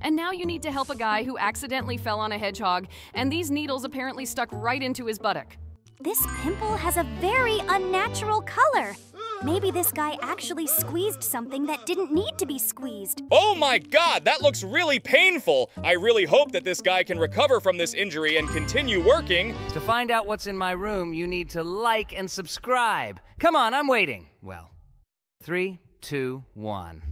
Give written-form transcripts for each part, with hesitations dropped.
And now you need to help a guy who accidentally fell on a hedgehog, and these needles apparently stuck right into his buttock. This pimple has a very unnatural color. Maybe this guy actually squeezed something that didn't need to be squeezed. Oh my God, that looks really painful. I really hope that this guy can recover from this injury and continue working. To find out what's in my room, you need to like and subscribe. Come on, I'm waiting. Well, 3, 2, 1.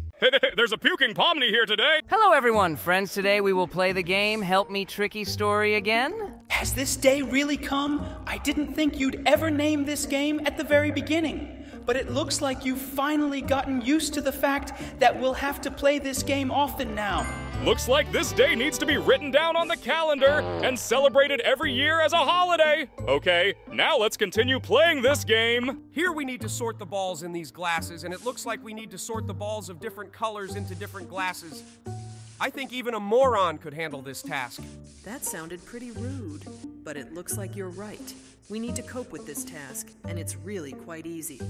There's a puking Pomni here today. Hello everyone, friends. Today we will play the game Help Me Tricky Story again. Has this day really come? I didn't think you'd ever name this game at the very beginning. But it looks like you've finally gotten used to the fact that we'll have to play this game often now. Looks like this day needs to be written down on the calendar and celebrated every year as a holiday. Okay, now let's continue playing this game. Here we need to sort the balls in these glasses, and it looks like we need to sort the balls of different colors into different glasses. I think even a moron could handle this task. That sounded pretty rude, but it looks like you're right. We need to cope with this task, and it's really quite easy.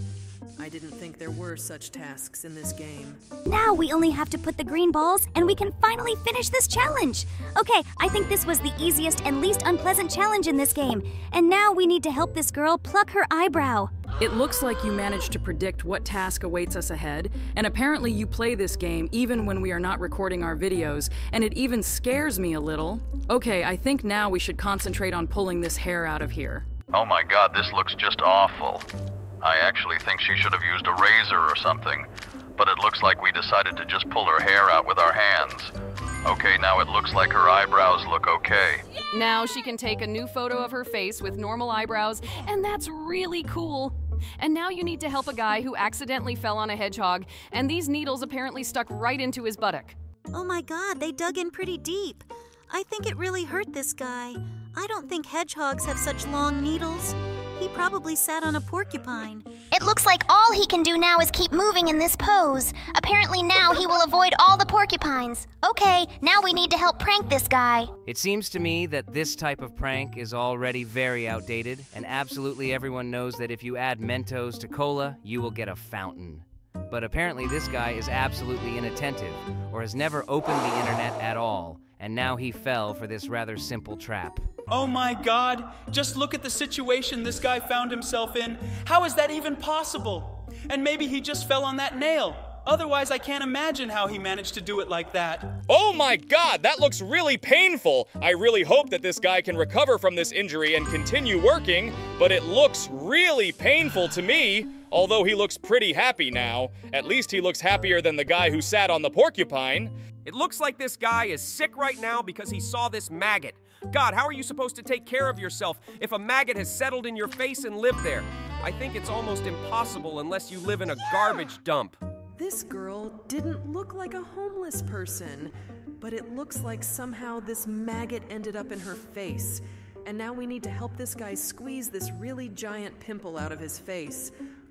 I didn't think there were such tasks in this game. Now we only have to put the green balls, and we can finally finish this challenge. Okay, I think this was the easiest and least unpleasant challenge in this game. And now we need to help this girl pluck her eyebrow. It looks like you managed to predict what task awaits us ahead, and apparently you play this game even when we are not recording our videos, and it even scares me a little. Okay, I think now we should concentrate on pulling this hair out of here. Oh my God, this looks just awful. I actually think she should have used a razor or something, but it looks like we decided to just pull her hair out with our hands. Okay, now it looks like her eyebrows look okay. Now she can take a new photo of her face with normal eyebrows, and that's really cool. And now you need to help a guy who accidentally fell on a hedgehog, and these needles apparently stuck right into his buttock. Oh my God, they dug in pretty deep. I think it really hurt this guy. I don't think hedgehogs have such long needles. He probably sat on a porcupine. It looks like all he can do now is keep moving in this pose. Apparently now he will avoid all the porcupines. Okay, now we need to help prank this guy. It seems to me that this type of prank is already very outdated, and absolutely everyone knows that if you add Mentos to cola, you will get a fountain. But apparently this guy is absolutely inattentive, or has never opened the internet at all, and now he fell for this rather simple trap. Oh my God, just look at the situation this guy found himself in. How is that even possible? And maybe he just fell on that nail. Otherwise, I can't imagine how he managed to do it like that. Oh my God, that looks really painful. I really hope that this guy can recover from this injury and continue working, but it looks really painful to me. Although he looks pretty happy now. At least he looks happier than the guy who sat on the porcupine. It looks like this guy is sick right now because he saw this maggot. God, how are you supposed to take care of yourself if a maggot has settled in your face and lived there? I think it's almost impossible unless you live in a garbage dump. This girl didn't look like a homeless person, but it looks like somehow this maggot ended up in her face. And now we need to help this guy squeeze this really giant pimple out of his face.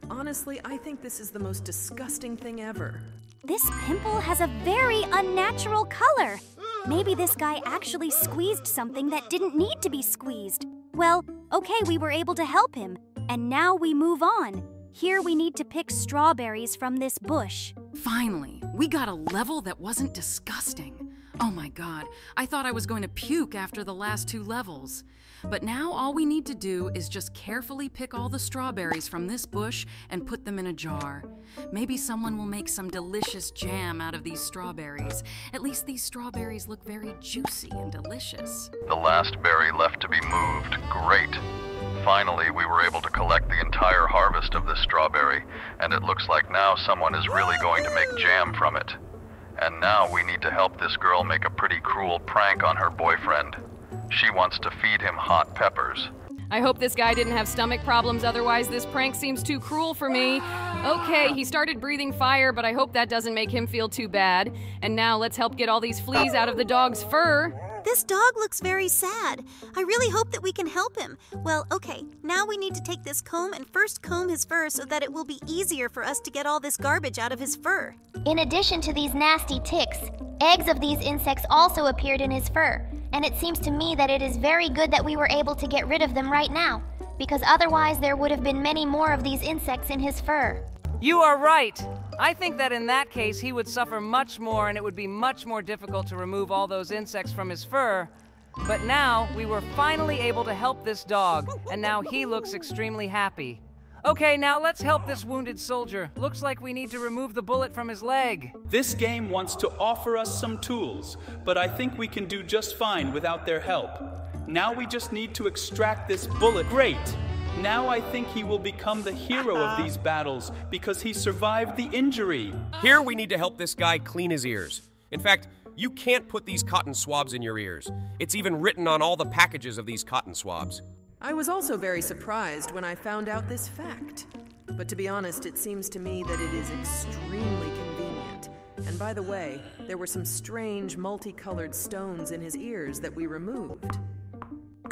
Honestly, I think this is the most disgusting thing ever. This pimple has a very unnatural color. Maybe this guy actually squeezed something that didn't need to be squeezed. Well, okay, we were able to help him. And now we move on. Here we need to pick strawberries from this bush. Finally, we got a level that wasn't disgusting. Oh my God, I thought I was going to puke after the last 2 levels. But now all we need to do is just carefully pick all the strawberries from this bush and put them in a jar. Maybe someone will make some delicious jam out of these strawberries. At least these strawberries look very juicy and delicious. The last berry left to be moved. Great. Finally, we were able to collect the entire harvest of this strawberry, and it looks like now someone is really going to make jam from it. And now we need to help this girl make a pretty cruel prank on her boyfriend. She wants to feed him hot peppers. I hope this guy didn't have stomach problems, otherwise this prank seems too cruel for me. Okay, he started breathing fire, but I hope that doesn't make him feel too bad. And now let's help get all these fleas out of the dog's fur. This dog looks very sad. I really hope that we can help him. Well, okay, now we need to take this comb and first comb his fur so that it will be easier for us to get all this garbage out of his fur. In addition to these nasty ticks, eggs of these insects also appeared in his fur. And it seems to me that it is very good that we were able to get rid of them right now, because otherwise there would have been many more of these insects in his fur. You are right. I think that in that case, he would suffer much more and it would be much more difficult to remove all those insects from his fur. But now, we were finally able to help this dog, and now he looks extremely happy. Okay, now let's help this wounded soldier. Looks like we need to remove the bullet from his leg. This game wants to offer us some tools, but I think we can do just fine without their help. Now we just need to extract this bullet. Great! Now I think he will become the hero of these battles because he survived the injury. Here we need to help this guy clean his ears. In fact, you can't put these cotton swabs in your ears. It's even written on all the packages of these cotton swabs. I was also very surprised when I found out this fact. But to be honest, it seems to me that it is extremely convenient. And by the way, there were some strange multicolored stones in his ears that we removed.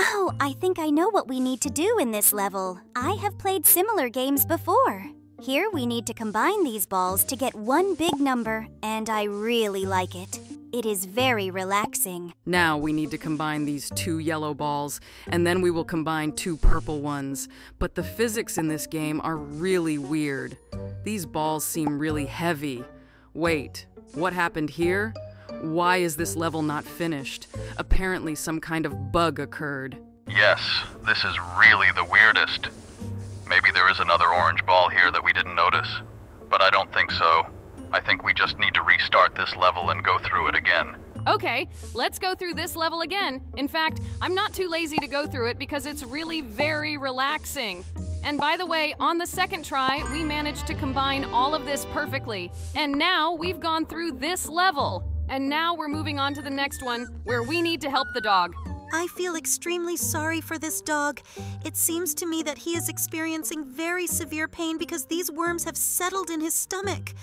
Oh, I think I know what we need to do in this level. I have played similar games before. Here we need to combine these balls to get one big number, and I really like it. It is very relaxing. Now we need to combine these 2 yellow balls, and then we will combine 2 purple ones. But the physics in this game are really weird. These balls seem really heavy. Wait, what happened here? Why is this level not finished? Apparently some kind of bug occurred. Yes, this is really the weirdest. Maybe there is another orange ball here that we didn't notice, but I don't think so. I think we just need to restart this level and go through it again. Okay, let's go through this level again. In fact, I'm not too lazy to go through it because it's really very relaxing. And by the way, on the second try, we managed to combine all of this perfectly. And now we've gone through this level. And now we're moving on to the next one, where we need to help the dog. I feel extremely sorry for this dog. It seems to me that he is experiencing very severe pain because these worms have settled in his stomach.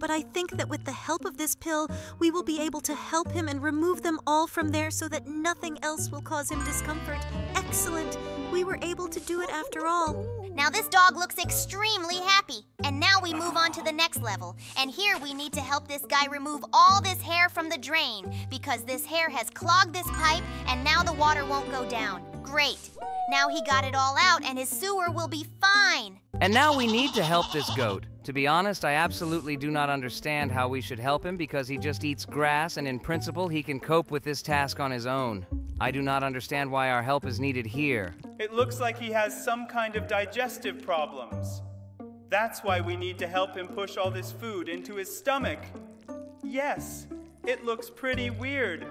But I think that with the help of this pill, we will be able to help him and remove them all from there so that nothing else will cause him discomfort. Excellent! We were able to do it after all. Now this dog looks extremely happy. And now we move on to the next level. And here we need to help this guy remove all this hair from the drain because this hair has clogged this pipe and now the water won't go down. Great. Now he got it all out and his sewer will be fine. And now we need to help this goat. To be honest, I absolutely do not understand how we should help him because he just eats grass and in principle he can cope with this task on his own. I do not understand why our help is needed here. It looks like he has some kind of digestive problems. That's why we need to help him push all this food into his stomach. Yes, it looks pretty weird.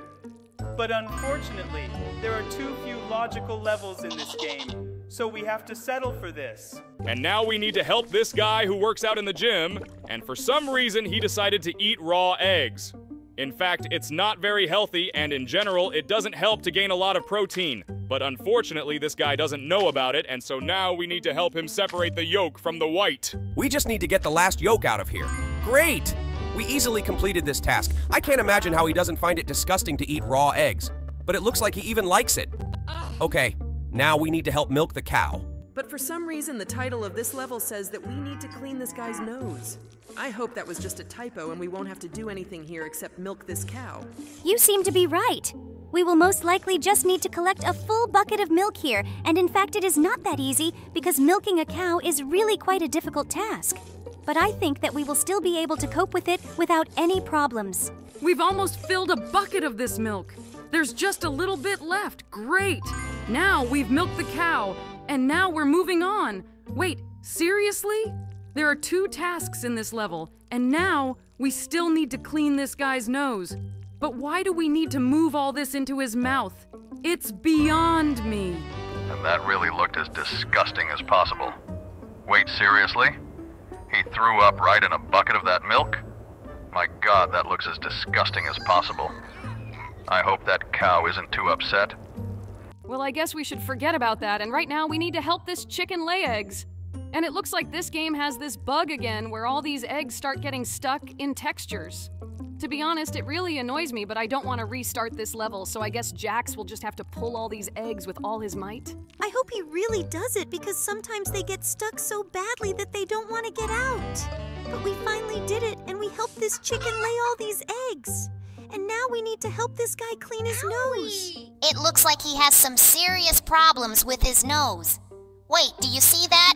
But unfortunately, there are too few logical levels in this game, so we have to settle for this. And now we need to help this guy who works out in the gym, and for some reason he decided to eat raw eggs. In fact, it's not very healthy, and in general, it doesn't help to gain a lot of protein. But unfortunately, this guy doesn't know about it, and so now we need to help him separate the yolk from the white. We just need to get the last yolk out of here. Great! We easily completed this task. I can't imagine how he doesn't find it disgusting to eat raw eggs. But it looks like he even likes it. Okay, now we need to help milk the cow. But for some reason, the title of this level says that we need to clean this guy's nose. I hope that was just a typo and we won't have to do anything here except milk this cow. You seem to be right. We will most likely just need to collect a full bucket of milk here, and in fact it is not that easy because milking a cow is really quite a difficult task. But I think that we will still be able to cope with it without any problems. We've almost filled a bucket of this milk. There's just a little bit left. Great! Now we've milked the cow, and now we're moving on. Wait, seriously? There are 2 tasks in this level, and now we still need to clean this guy's nose. But why do we need to move all this into his mouth? It's beyond me. And that really looked as disgusting as possible. Wait, seriously? He threw up right in a bucket of that milk? My God, that looks as disgusting as possible. I hope that cow isn't too upset. Well, I guess we should forget about that, and right now we need to help this chicken lay eggs. And it looks like this game has this bug again where all these eggs start getting stuck in textures. To be honest, it really annoys me, but I don't want to restart this level, so I guess Jax will just have to pull all these eggs with all his might. I hope he really does it because sometimes they get stuck so badly that they don't want to get out. But we finally did it, and we helped this chicken lay all these eggs. And now we need to help this guy clean his nose. It looks like he has some serious problems with his nose. Wait, do you see that?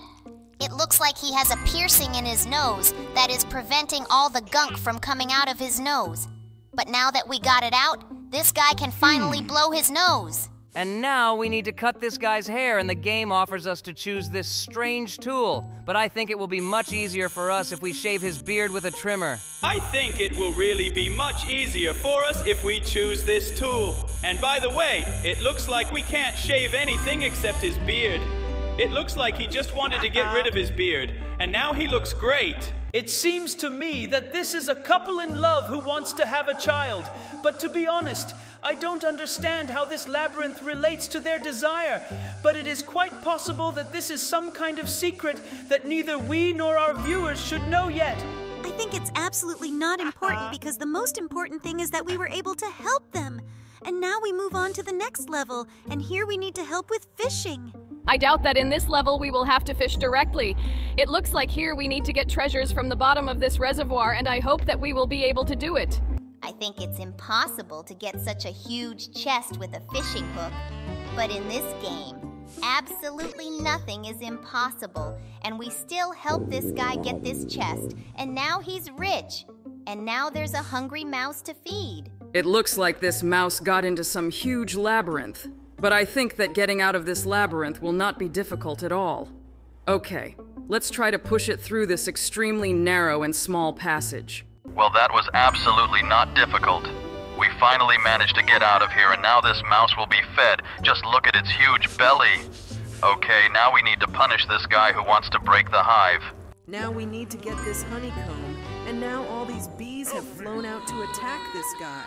It looks like he has a piercing in his nose that is preventing all the gunk from coming out of his nose. But now that we got it out, this guy can finally blow his nose. And now we need to cut this guy's hair, and the game offers us to choose this strange tool. But I think it will be much easier for us if we shave his beard with a trimmer. I think it will really be much easier for us if we choose this tool. And by the way, it looks like we can't shave anything except his beard. It looks like he just wanted to get rid of his beard, and now he looks great. It seems to me that this is a couple in love who wants to have a child. But to be honest, I don't understand how this labyrinth relates to their desire. But it is quite possible that this is some kind of secret that neither we nor our viewers should know yet. I think it's absolutely not important because the most important thing is that we were able to help them. And now we move on to the next level, and here we need to help with fishing. I doubt that in this level we will have to fish directly. It looks like here we need to get treasures from the bottom of this reservoir, and I hope that we will be able to do it. I think it's impossible to get such a huge chest with a fishing hook. But in this game, absolutely nothing is impossible, and we still help this guy get this chest, and now he's rich. And now there's a hungry mouse to feed. It looks like this mouse got into some huge labyrinth, but I think that getting out of this labyrinth will not be difficult at all. Okay, let's try to push it through this extremely narrow and small passage. Well, that was absolutely not difficult. We finally managed to get out of here, and now this mouse will be fed. Just look at its huge belly. Okay, now we need to punish this guy who wants to break the hive. Now we need to get this honeycomb, and now all these bees have flown out to attack this guy.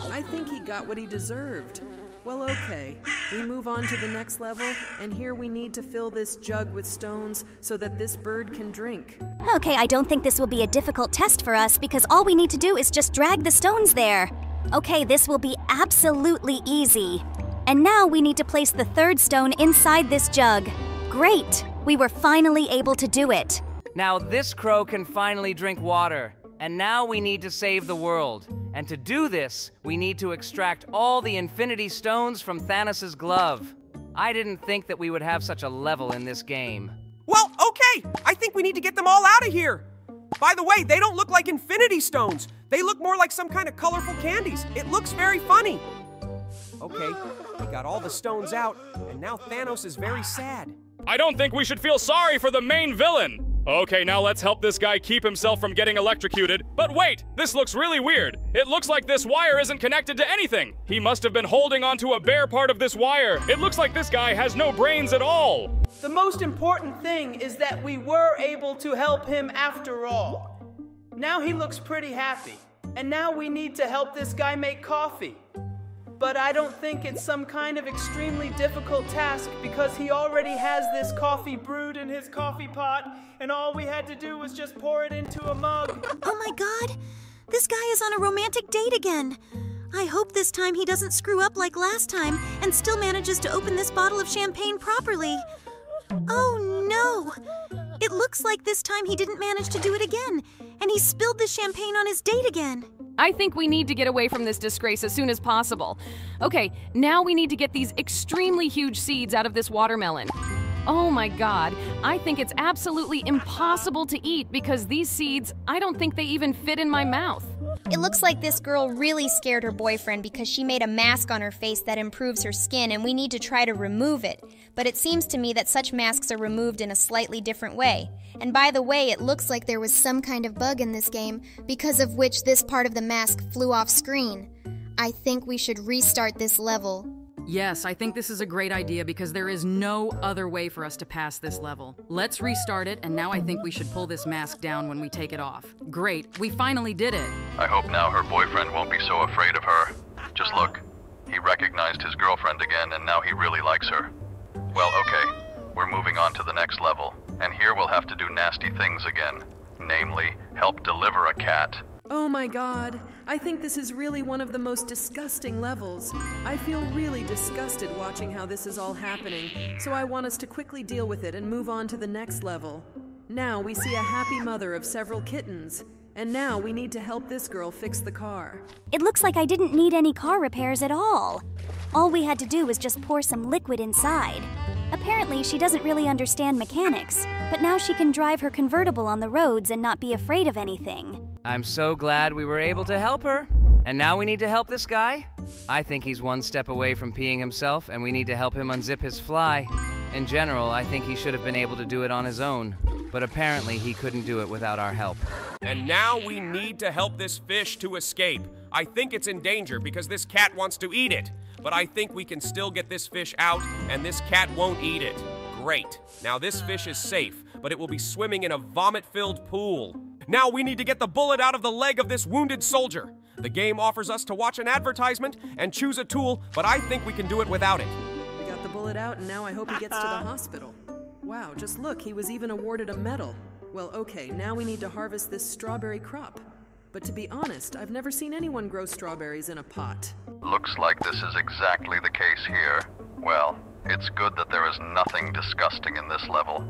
I think he got what he deserved. Well, okay, we move on to the next level, and here we need to fill this jug with stones so that this bird can drink. Okay, I don't think this will be a difficult test for us because all we need to do is just drag the stones there. Okay, this will be absolutely easy. And now we need to place the third stone inside this jug. Great! We were finally able to do it. Now this crow can finally drink water. And now we need to save the world. And to do this, we need to extract all the Infinity Stones from Thanos' glove. I didn't think that we would have such a level in this game. Well, okay, I think we need to get them all out of here. By the way, they don't look like Infinity Stones. They look more like some kind of colorful candies. It looks very funny. Okay, we got all the stones out, and now Thanos is very sad. I don't think we should feel sorry for the main villain. Okay, now let's help this guy keep himself from getting electrocuted. But wait, this looks really weird. It looks like this wire isn't connected to anything. He must have been holding onto a bare part of this wire. It looks like this guy has no brains at all. The most important thing is that we were able to help him after all. Now he looks pretty happy. And now we need to help this guy make coffee. But I don't think it's some kind of extremely difficult task because he already has this coffee brewed in his coffee pot, and all we had to do was just pour it into a mug. Oh my god! This guy is on a romantic date again. I hope this time he doesn't screw up like last time and still manages to open this bottle of champagne properly. Oh no! It looks like this time he didn't manage to do it again, and he spilled the champagne on his date again. I think we need to get away from this disgrace as soon as possible. Okay, now we need to get these extremely huge seeds out of this watermelon. Oh my god, I think it's absolutely impossible to eat because these seeds, I don't think they even fit in my mouth. It looks like this girl really scared her boyfriend because she made a mask on her face that improves her skin, and we need to try to remove it. But it seems to me that such masks are removed in a slightly different way. And by the way, it looks like there was some kind of bug in this game, because of which this part of the mask flew off screen. I think we should restart this level. Yes, I think this is a great idea because there is no other way for us to pass this level. Let's restart it, and now I think we should pull this mask down when we take it off. Great, we finally did it. I hope now her boyfriend won't be so afraid of her. Just look, he recognized his girlfriend again, and now he really likes her. Well, okay, we're moving on to the next level, and here we'll have to do nasty things again. Namely, help deliver a cat. Oh my god, I think this is really one of the most disgusting levels. I feel really disgusted watching how this is all happening, so I want us to quickly deal with it and move on to the next level. Now we see a happy mother of several kittens, and now we need to help this girl fix the car. It looks like I didn't need any car repairs at all. All we had to do was just pour some liquid inside. Apparently, she doesn't really understand mechanics, but now she can drive her convertible on the roads and not be afraid of anything. I'm so glad we were able to help her. And now we need to help this guy? I think he's one step away from peeing himself, and we need to help him unzip his fly. In general, I think he should have been able to do it on his own, but apparently he couldn't do it without our help. And now we need to help this fish to escape. I think it's in danger because this cat wants to eat it. But I think we can still get this fish out, and this cat won't eat it. Great. Now this fish is safe, but it will be swimming in a vomit-filled pool. Now we need to get the bullet out of the leg of this wounded soldier. The game offers us to watch an advertisement and choose a tool, but I think we can do it without it. We got the bullet out, and now I hope he gets to the hospital. Wow, just look, he was even awarded a medal. Well, okay, now we need to harvest this strawberry crop. But to be honest, I've never seen anyone grow strawberries in a pot. Looks like this is exactly the case here. Well, it's good that there is nothing disgusting in this level.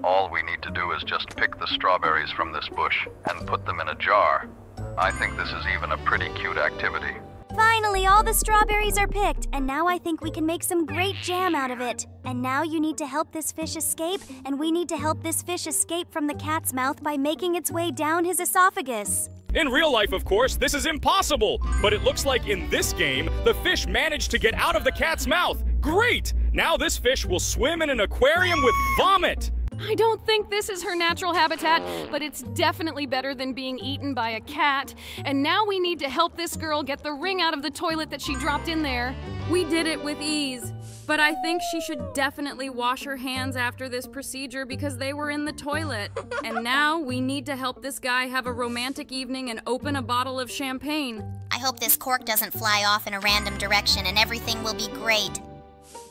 All we need to do is just pick the strawberries from this bush and put them in a jar. I think this is even a pretty cute activity. Finally, all the strawberries are picked, and now I think we can make some great jam out of it. And now you need to help this fish escape, and we need to help this fish escape from the cat's mouth by making its way down his esophagus. In real life, of course, this is impossible. But it looks like in this game, the fish managed to get out of the cat's mouth. Great! Now this fish will swim in an aquarium with vomit. I don't think this is her natural habitat, but it's definitely better than being eaten by a cat. And now we need to help this girl get the ring out of the toilet that she dropped in there. We did it with ease. But I think she should definitely wash her hands after this procedure because they were in the toilet. And now we need to help this guy have a romantic evening and open a bottle of champagne. I hope this cork doesn't fly off in a random direction and everything will be great.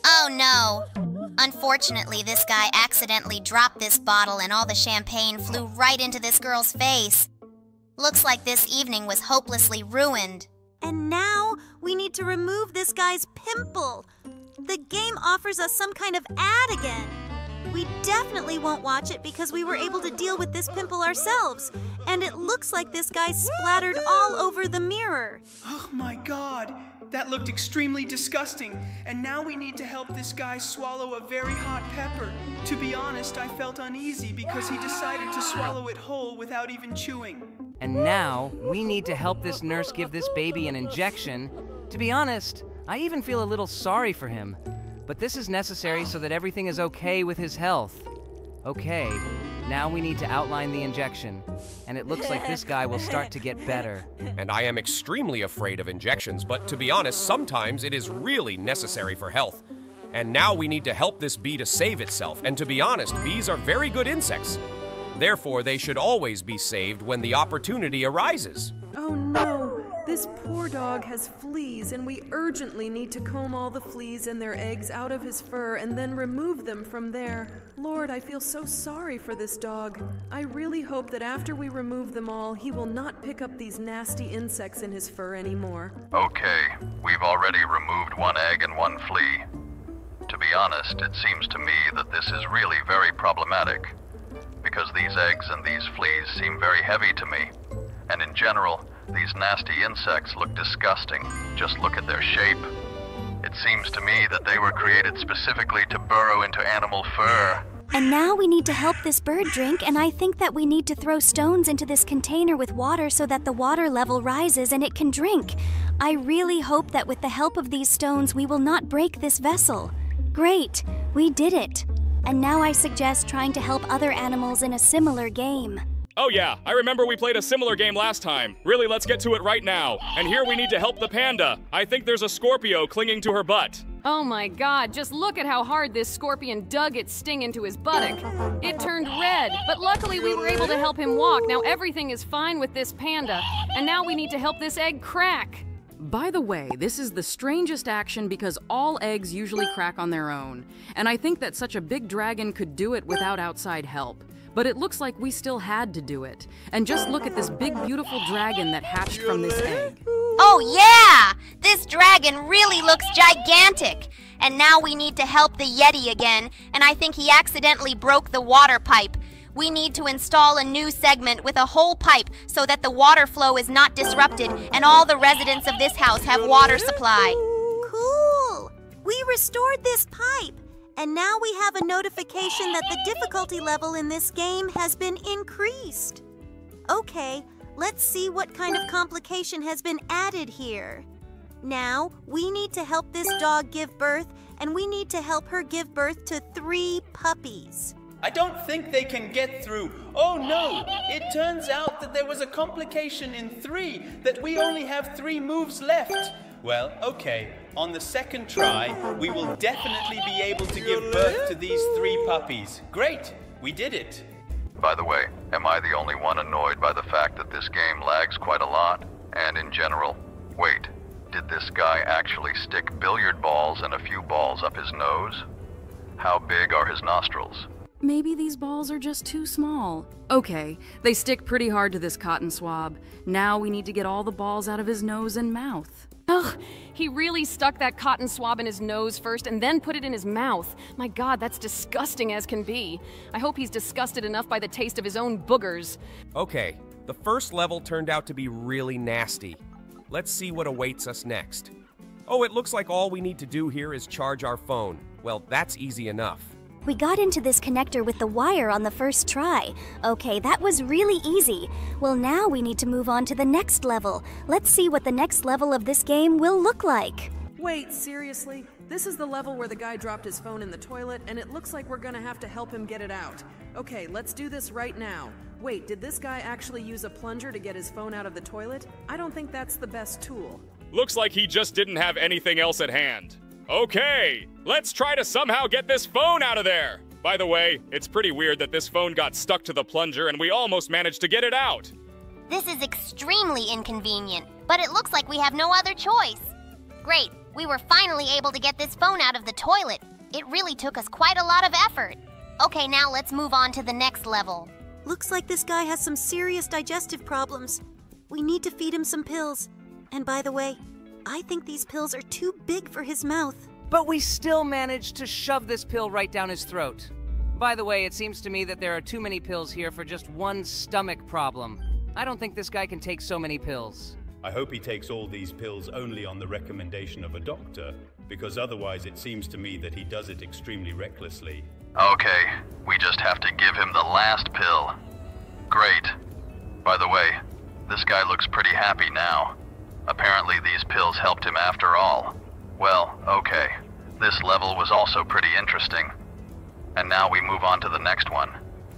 Oh no! Unfortunately, this guy accidentally dropped this bottle and all the champagne flew right into this girl's face. Looks like this evening was hopelessly ruined. And now we need to remove this guy's pimple. The game offers us some kind of ad again. We definitely won't watch it because we were able to deal with this pimple ourselves. And it looks like this guy splattered all over the mirror. Oh my god, that looked extremely disgusting. And now we need to help this guy swallow a very hot pepper. To be honest, I felt uneasy because he decided to swallow it whole without even chewing. And now we need to help this nurse give this baby an injection. To be honest, I even feel a little sorry for him. But this is necessary so that everything is okay with his health. Okay, now we need to outline the injection. And it looks like this guy will start to get better. And I am extremely afraid of injections, but to be honest, sometimes it is really necessary for health. And now we need to help this bee to save itself. And to be honest, bees are very good insects. Therefore, they should always be saved when the opportunity arises. Oh no! This poor dog has fleas, and we urgently need to comb all the fleas and their eggs out of his fur and then remove them from there. Lord, I feel so sorry for this dog. I really hope that after we remove them all, he will not pick up these nasty insects in his fur anymore. Okay, we've already removed one egg and one flea. To be honest, it seems to me that this is really very problematic, because these eggs and these fleas seem very heavy to me. And in general, these nasty insects look disgusting. Just look at their shape. It seems to me that they were created specifically to burrow into animal fur. And now we need to help this bird drink, and I think that we need to throw stones into this container with water so that the water level rises and it can drink. I really hope that with the help of these stones we will not break this vessel. Great, we did it. And now I suggest trying to help other animals in a similar game. Oh yeah, I remember we played a similar game last time. Really, let's get to it right now. And here we need to help the panda. I think there's a Scorpio clinging to her butt. Oh my god, just look at how hard this scorpion dug its sting into his buttock. It turned red, but luckily we were able to help him walk. Now everything is fine with this panda. And now we need to help this egg crack. By the way, this is the strangest action because all eggs usually crack on their own. And I think that such a big dragon could do it without outside help. But it looks like we still had to do it. And just look at this big, beautiful dragon that hatched from this egg. Oh yeah! This dragon really looks gigantic! And now we need to help the Yeti again, and I think he accidentally broke the water pipe. We need to install a new segment with a whole pipe so that the water flow is not disrupted and all the residents of this house have water supply. Cool! We restored this pipe. And now we have a notification that the difficulty level in this game has been increased. Okay, let's see what kind of complication has been added here. Now, we need to help this dog give birth, and we need to help her give birth to 3 puppies. I don't think they can get through. Oh no! It turns out that there was a complication in 3, that we only have 3 moves left. Well, okay. On the second try, we will definitely be able to give birth to these 3 puppies. Great! We did it. By the way, am I the only one annoyed by the fact that this game lags quite a lot? And in general, wait, did this guy actually stick billiard balls and a few balls up his nose? How big are his nostrils? Maybe these balls are just too small. Okay, they stick pretty hard to this cotton swab. Now we need to get all the balls out of his nose and mouth. Ugh, he really stuck that cotton swab in his nose first and then put it in his mouth. My God, that's disgusting as can be. I hope he's disgusted enough by the taste of his own boogers. Okay, the first level turned out to be really nasty. Let's see what awaits us next. Oh, it looks like all we need to do here is charge our phone. Well, that's easy enough. We got into this connector with the wire on the first try. Okay, that was really easy. Well, now we need to move on to the next level. Let's see what the next level of this game will look like. Wait, seriously? This is the level where the guy dropped his phone in the toilet, and it looks like we're gonna have to help him get it out. Okay, let's do this right now. Wait, did this guy actually use a plunger to get his phone out of the toilet? I don't think that's the best tool. Looks like he just didn't have anything else at hand. Okay, let's try to somehow get this phone out of there. By the way, it's pretty weird that this phone got stuck to the plunger and we almost managed to get it out. This is extremely inconvenient, but it looks like we have no other choice. Great, we were finally able to get this phone out of the toilet. It really took us quite a lot of effort. Okay, now let's move on to the next level. Looks like this guy has some serious digestive problems. We need to feed him some pills. And by the way, I think these pills are too big for his mouth. But we still managed to shove this pill right down his throat. By the way, it seems to me that there are too many pills here for just one stomach problem. I don't think this guy can take so many pills. I hope he takes all these pills only on the recommendation of a doctor, because otherwise it seems to me that he does it extremely recklessly. Okay, we just have to give him the last pill. Great. By the way, this guy looks pretty happy now. Apparently these pills helped him after all. Well, okay. This level was also pretty interesting. And now we move on to the next one.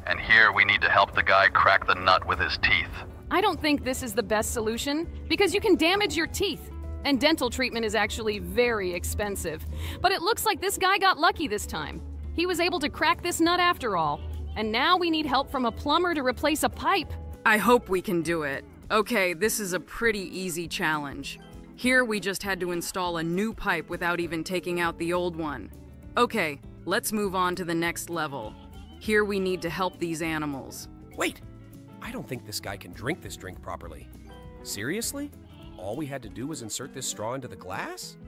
And here we need to help the guy crack the nut with his teeth. I don't think this is the best solution because you can damage your teeth. And dental treatment is actually very expensive. But it looks like this guy got lucky this time. He was able to crack this nut after all. And now we need help from a plumber to replace a pipe. I hope we can do it. Okay, this is a pretty easy challenge. Here we just had to install a new pipe without even taking out the old one. Okay, let's move on to the next level. Here we need to help these animals. Wait, I don't think this guy can drink this drink properly. Seriously? All we had to do was insert this straw into the glass?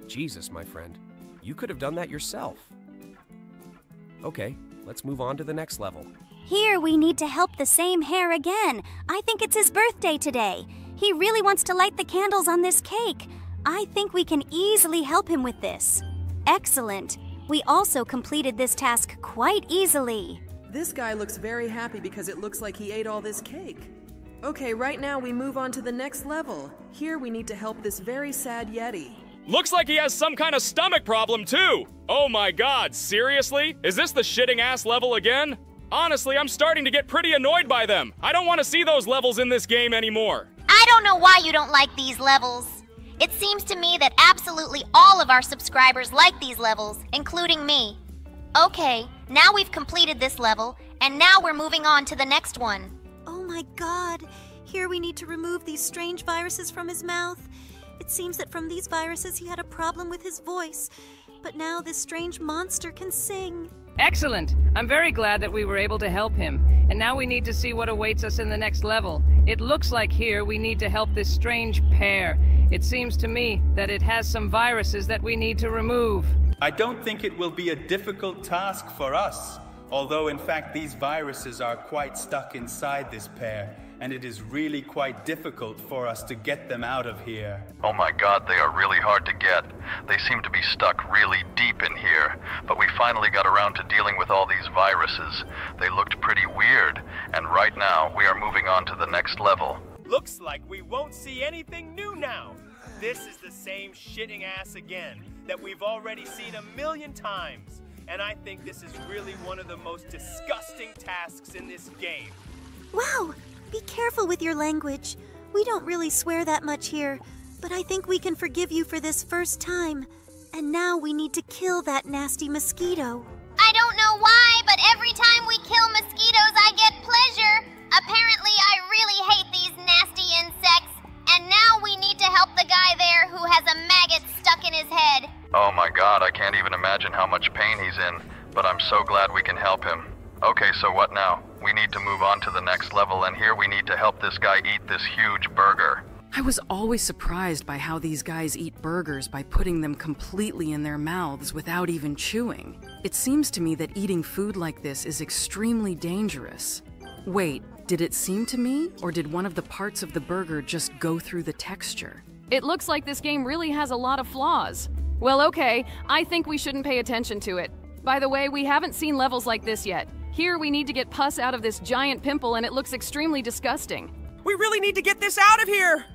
Jesus, my friend, you could have done that yourself. Okay, let's move on to the next level. Here we need to help the same hare again. I think it's his birthday today. He really wants to light the candles on this cake. I think we can easily help him with this. Excellent. We also completed this task quite easily. This guy looks very happy because it looks like he ate all this cake. Okay, right now we move on to the next level. Here we need to help this very sad Yeti. Looks like he has some kind of stomach problem too. Oh my God, seriously? Is this the shitting ass level again? Honestly, I'm starting to get pretty annoyed by them. I don't want to see those levels in this game anymore. I don't know why you don't like these levels. It seems to me that absolutely all of our subscribers like these levels, including me. Okay, now we've completed this level, and now we're moving on to the next one. Oh my God! Here we need to remove these strange viruses from his mouth. It seems that from these viruses he had a problem with his voice, but now this strange monster can sing. Excellent! I'm very glad that we were able to help him. And now we need to see what awaits us in the next level. It looks like here we need to help this strange pair. It seems to me that it has some viruses that we need to remove. I don't think it will be a difficult task for us, although in fact these viruses are quite stuck inside this pair, and it is really quite difficult for us to get them out of here. Oh my god, they are really hard to get. They seem to be stuck really deep in here, but we finally got around to dealing with all these viruses. They looked pretty weird, and right now we are moving on to the next level. Looks like we won't see anything new now. This is the same shitting ass again that we've already seen 1,000,000 times. And I think this is really one of the most disgusting tasks in this game. Wow! Be careful with your language. We don't really swear that much here, but I think we can forgive you for this first time. And now we need to kill that nasty mosquito. I don't know why, but every time we kill mosquitoes, I get pleasure. Apparently, I really hate these nasty insects. And now we need to help the guy there who has a maggot stuck in his head. Oh my god, I can't even imagine how much pain he's in, but I'm so glad we can help him. Okay, so what now? We need to move on to the next level, and here we need to help this guy eat this huge burger. I was always surprised by how these guys eat burgers by putting them completely in their mouths without even chewing. It seems to me that eating food like this is extremely dangerous. Wait, did it seem to me, or did one of the parts of the burger just go through the texture? It looks like this game really has a lot of flaws. Well, okay, I think we shouldn't pay attention to it. By the way, we haven't seen levels like this yet. Here we need to get pus out of this giant pimple, and it looks extremely disgusting. We really need to get this out of here!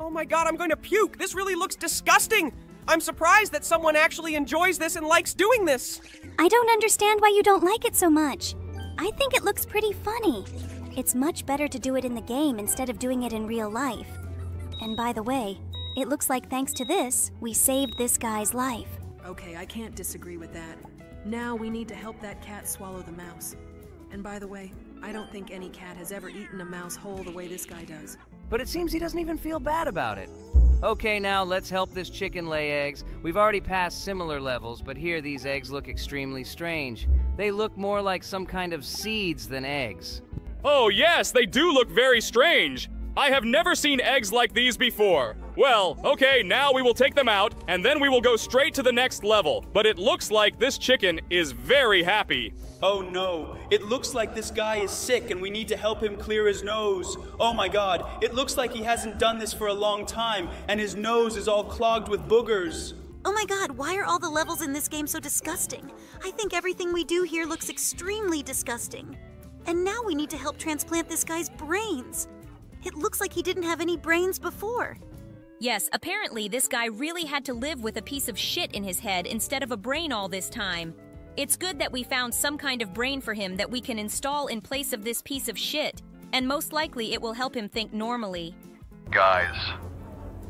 Oh my god, I'm going to puke! This really looks disgusting! I'm surprised that someone actually enjoys this and likes doing this! I don't understand why you don't like it so much. I think it looks pretty funny. It's much better to do it in the game instead of doing it in real life. And by the way, it looks like thanks to this, we saved this guy's life. Okay, I can't disagree with that. Now we need to help that cat swallow the mouse. And by the way, I don't think any cat has ever eaten a mouse whole the way this guy does. But it seems he doesn't even feel bad about it. Okay, now let's help this chicken lay eggs. We've already passed similar levels, but here these eggs look extremely strange. They look more like some kind of seeds than eggs. Oh yes, they do look very strange. I have never seen eggs like these before. Well, okay, now we will take them out, and then we will go straight to the next level. But it looks like this chicken is very happy. Oh no, it looks like this guy is sick and we need to help him clear his nose. Oh my god, it looks like he hasn't done this for a long time and his nose is all clogged with boogers. Oh my god, why are all the levels in this game so disgusting? I think everything we do here looks extremely disgusting. And now we need to help transplant this guy's brains. It looks like he didn't have any brains before. Yes, apparently this guy really had to live with a piece of shit in his head instead of a brain all this time. It's good that we found some kind of brain for him that we can install in place of this piece of shit, and most likely it will help him think normally. Guys,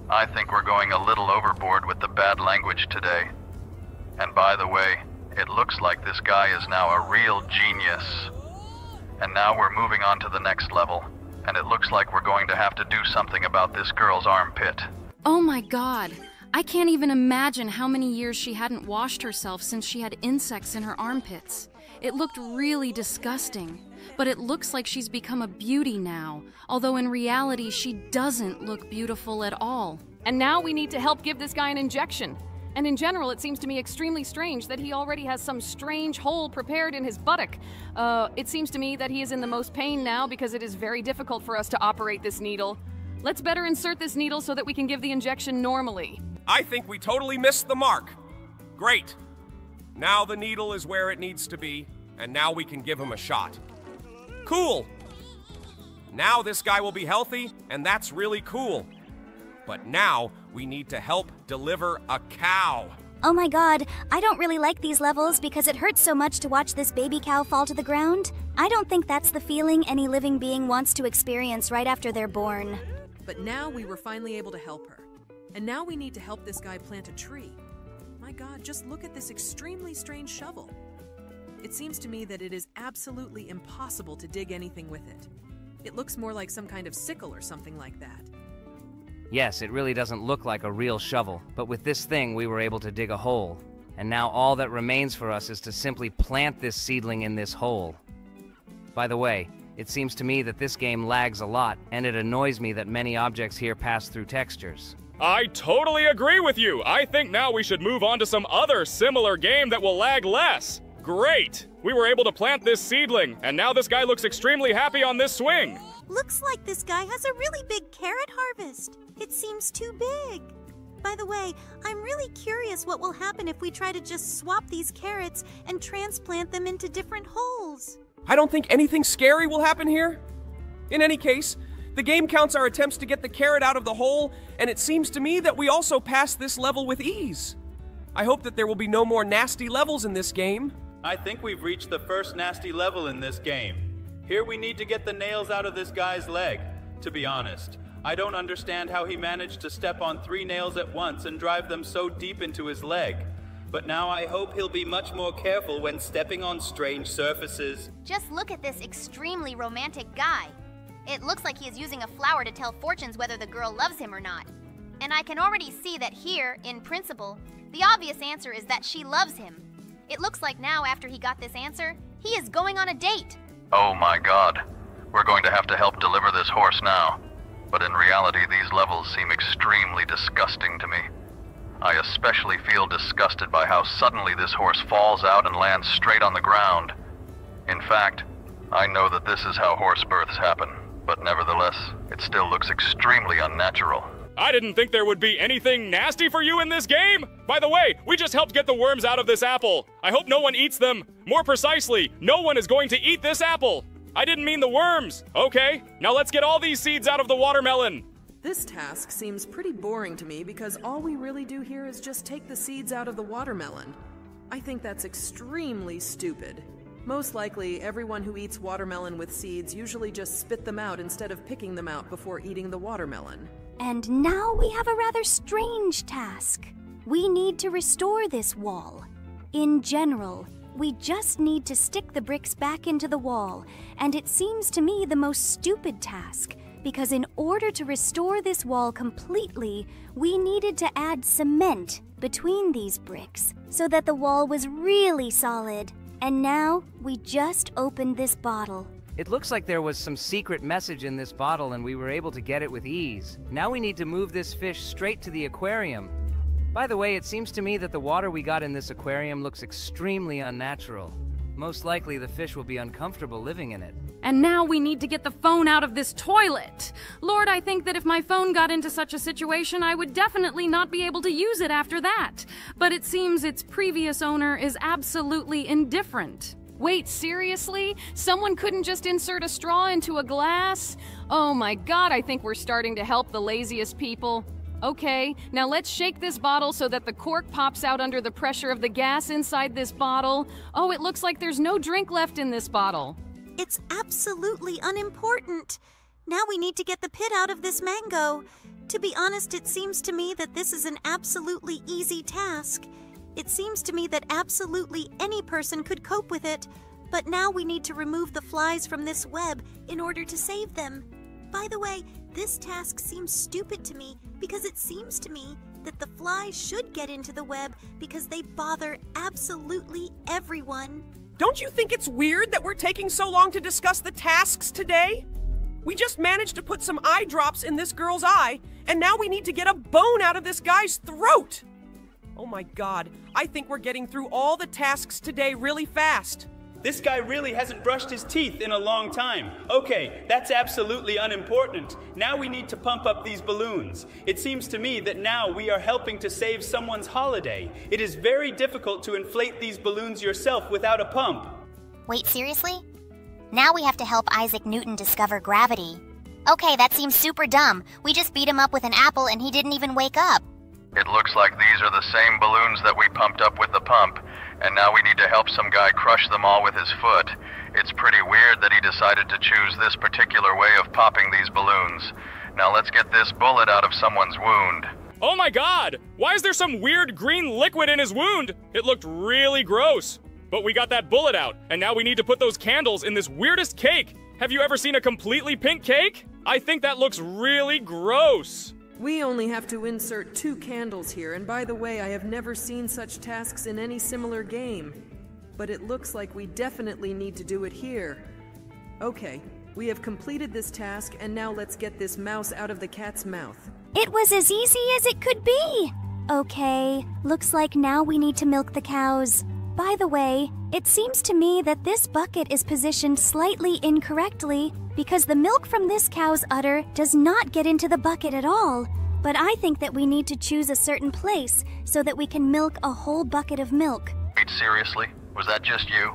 I think we're going a little overboard with the bad language today. And by the way, it looks like this guy is now a real genius. And now we're moving on to the next level. And it looks like we're going to have to do something about this girl's armpit. Oh my god. I can't even imagine how many years she hadn't washed herself since she had insects in her armpits. It looked really disgusting. But it looks like she's become a beauty now, although in reality she doesn't look beautiful at all. And now we need to help give this guy an injection. And in general, it seems to me extremely strange that he already has some strange hole prepared in his buttock. It seems to me that he is in the most pain now because it is very difficult for us to operate this needle. Let's better insert this needle so that we can give the injection normally. I think we totally missed the mark. Great. Now the needle is where it needs to be, and now we can give him a shot. Cool. Now this guy will be healthy, and that's really cool. But now we need to help deliver a cow. Oh my god, I don't really like these levels because it hurts so much to watch this baby cow fall to the ground. I don't think that's the feeling any living being wants to experience right after they're born. But now we were finally able to help her. And now we need to help this guy plant a tree. My god, just look at this extremely strange shovel. It seems to me that it is absolutely impossible to dig anything with it. It looks more like some kind of sickle or something like that. Yes, it really doesn't look like a real shovel, but with this thing we were able to dig a hole. And now all that remains for us is to simply plant this seedling in this hole. By the way, it seems to me that this game lags a lot, and it annoys me that many objects here pass through textures. I totally agree with you. I think now we should move on to some other similar game that will lag less. Great! We were able to plant this seedling, and now this guy looks extremely happy on this swing. Looks like this guy has a really big carrot harvest. It seems too big. By the way, I'm really curious what will happen if we try to just swap these carrots and transplant them into different holes. I don't think anything scary will happen here. In any case, the game counts our attempts to get the carrot out of the hole, and it seems to me that we also passed this level with ease. I hope that there will be no more nasty levels in this game. I think we've reached the first nasty level in this game. Here we need to get the nails out of this guy's leg. To be honest, I don't understand how he managed to step on 3 nails at once and drive them so deep into his leg. But now I hope he'll be much more careful when stepping on strange surfaces. Just look at this extremely romantic guy. It looks like he is using a flower to tell fortunes whether the girl loves him or not. And I can already see that here, in principle, the obvious answer is that she loves him. It looks like now, after he got this answer, he is going on a date. Oh my god. We're going to have to help deliver this horse now. But in reality, these levels seem extremely disgusting to me. I especially feel disgusted by how suddenly this horse falls out and lands straight on the ground. In fact, I know that this is how horse births happen, but nevertheless, it still looks extremely unnatural. I didn't think there would be anything nasty for you in this game! By the way, we just helped get the worms out of this apple. I hope no one eats them. More precisely, no one is going to eat this apple. I didn't mean the worms. Okay, now let's get all these seeds out of the watermelon. This task seems pretty boring to me because all we really do here is just take the seeds out of the watermelon. I think that's extremely stupid. Most likely, everyone who eats watermelon with seeds usually just spit them out instead of picking them out before eating the watermelon. And now we have a rather strange task. We need to restore this wall. In general, we just need to stick the bricks back into the wall, and it seems to me the most stupid task, because in order to restore this wall completely, we needed to add cement between these bricks so that the wall was really solid. And now, we just opened this bottle. It looks like there was some secret message in this bottle and we were able to get it with ease. Now we need to move this fish straight to the aquarium. By the way, it seems to me that the water we got in this aquarium looks extremely unnatural. Most likely the fish will be uncomfortable living in it. And now we need to get the phone out of this toilet. Lord, I think that if my phone got into such a situation, I would definitely not be able to use it after that. But it seems its previous owner is absolutely indifferent. Wait, seriously? Someone couldn't just insert a straw into a glass? Oh my god, I think we're starting to help the laziest people. Okay, now let's shake this bottle so that the cork pops out under the pressure of the gas inside this bottle. Oh, it looks like there's no drink left in this bottle. It's absolutely unimportant. Now we need to get the pit out of this mango. To be honest, it seems to me that this is an absolutely easy task. It seems to me that absolutely any person could cope with it. But now we need to remove the flies from this web in order to save them. By the way, this task seems stupid to me because it seems to me that the flies should get into the web because they bother absolutely everyone. Don't you think it's weird that we're taking so long to discuss the tasks today? We just managed to put some eye drops in this girl's eye, and now we need to get a bone out of this guy's throat! Oh my god, I think we're getting through all the tasks today really fast. This guy really hasn't brushed his teeth in a long time. Okay, that's absolutely unimportant. Now we need to pump up these balloons. It seems to me that now we are helping to save someone's holiday. It is very difficult to inflate these balloons yourself without a pump. Wait, seriously? Now we have to help Isaac Newton discover gravity. Okay, that seems super dumb. We just beat him up with an apple and he didn't even wake up. It looks like these are the same balloons that we pumped up with the pump, and now we need to help some guy crush them all with his foot. It's pretty weird that he decided to choose this particular way of popping these balloons. Now let's get this bullet out of someone's wound. Oh my god! Why is there some weird green liquid in his wound? It looked really gross. But we got that bullet out, and now we need to put those candles in this weirdest cake. Have you ever seen a completely pink cake? I think that looks really gross. We only have to insert 2 candles here, and by the way, I have never seen such tasks in any similar game. But it looks like we definitely need to do it here. Okay, we have completed this task, and now let's get this mouse out of the cat's mouth. It was as easy as it could be. Okay, looks like now we need to milk the cows. By the way, it seems to me that this bucket is positioned slightly incorrectly because the milk from this cow's udder does not get into the bucket at all. But I think that we need to choose a certain place so that we can milk a whole bucket of milk. Wait, seriously? Was that just you?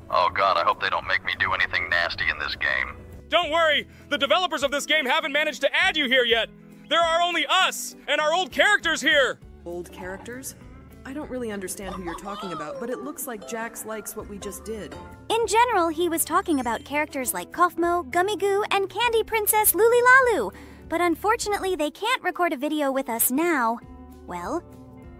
Oh god, I hope they don't make me do anything nasty in this game. Don't worry! The developers of this game haven't managed to add you here yet! There are only us and our old characters here! Old characters? I don't really understand who you're talking about, but it looks like Jax likes what we just did. In general, he was talking about characters like Kaufmo, Gummy Goo, and Candy Princess Lulilalu. But unfortunately, they can't record a video with us now. Well,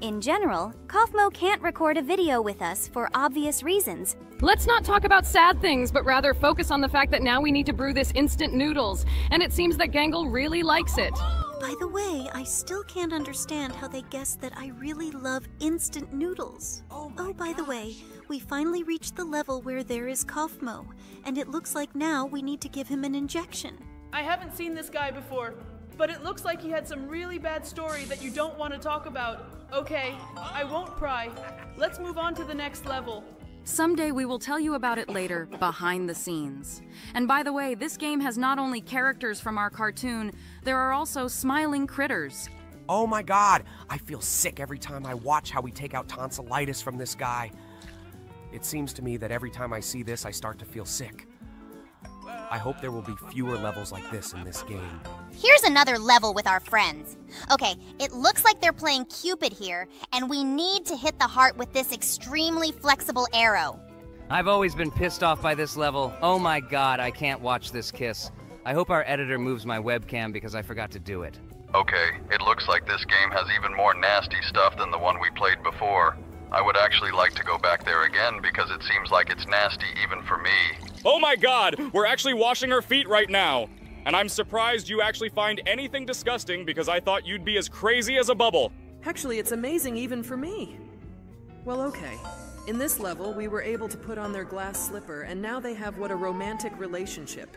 in general, Kaufmo can't record a video with us for obvious reasons. Let's not talk about sad things, but rather focus on the fact that now we need to brew this instant noodles, and it seems that Gangle really likes it. By the way, I still can't understand how they guessed that I really love instant noodles. Oh, by the way, we finally reached the level where there is Kaufmo, and it looks like now we need to give him an injection. I haven't seen this guy before, but it looks like he had some really bad story that you don't want to talk about. Okay, I won't pry. Let's move on to the next level. Someday we will tell you about it later, behind the scenes. And by the way, this game has not only characters from our cartoon, there are also smiling critters. Oh my god, I feel sick every time I watch how we take out tonsillitis from this guy. It seems to me that every time I see this, I start to feel sick. I hope there will be fewer levels like this in this game. Here's another level with our friends. Okay, it looks like they're playing Cupid here, and we need to hit the heart with this extremely flexible arrow. I've always been pissed off by this level. Oh my god, I can't watch this kiss. I hope our editor moves my webcam because I forgot to do it. Okay, it looks like this game has even more nasty stuff than the one we played before. I would actually like to go back there again because it seems like it's nasty even for me. Oh my god, we're actually washing her feet right now. And I'm surprised you actually find anything disgusting because I thought you'd be as crazy as a bubble. Actually, it's amazing even for me. Well, okay. In this level, we were able to put on their glass slipper, and now they have what a romantic relationship.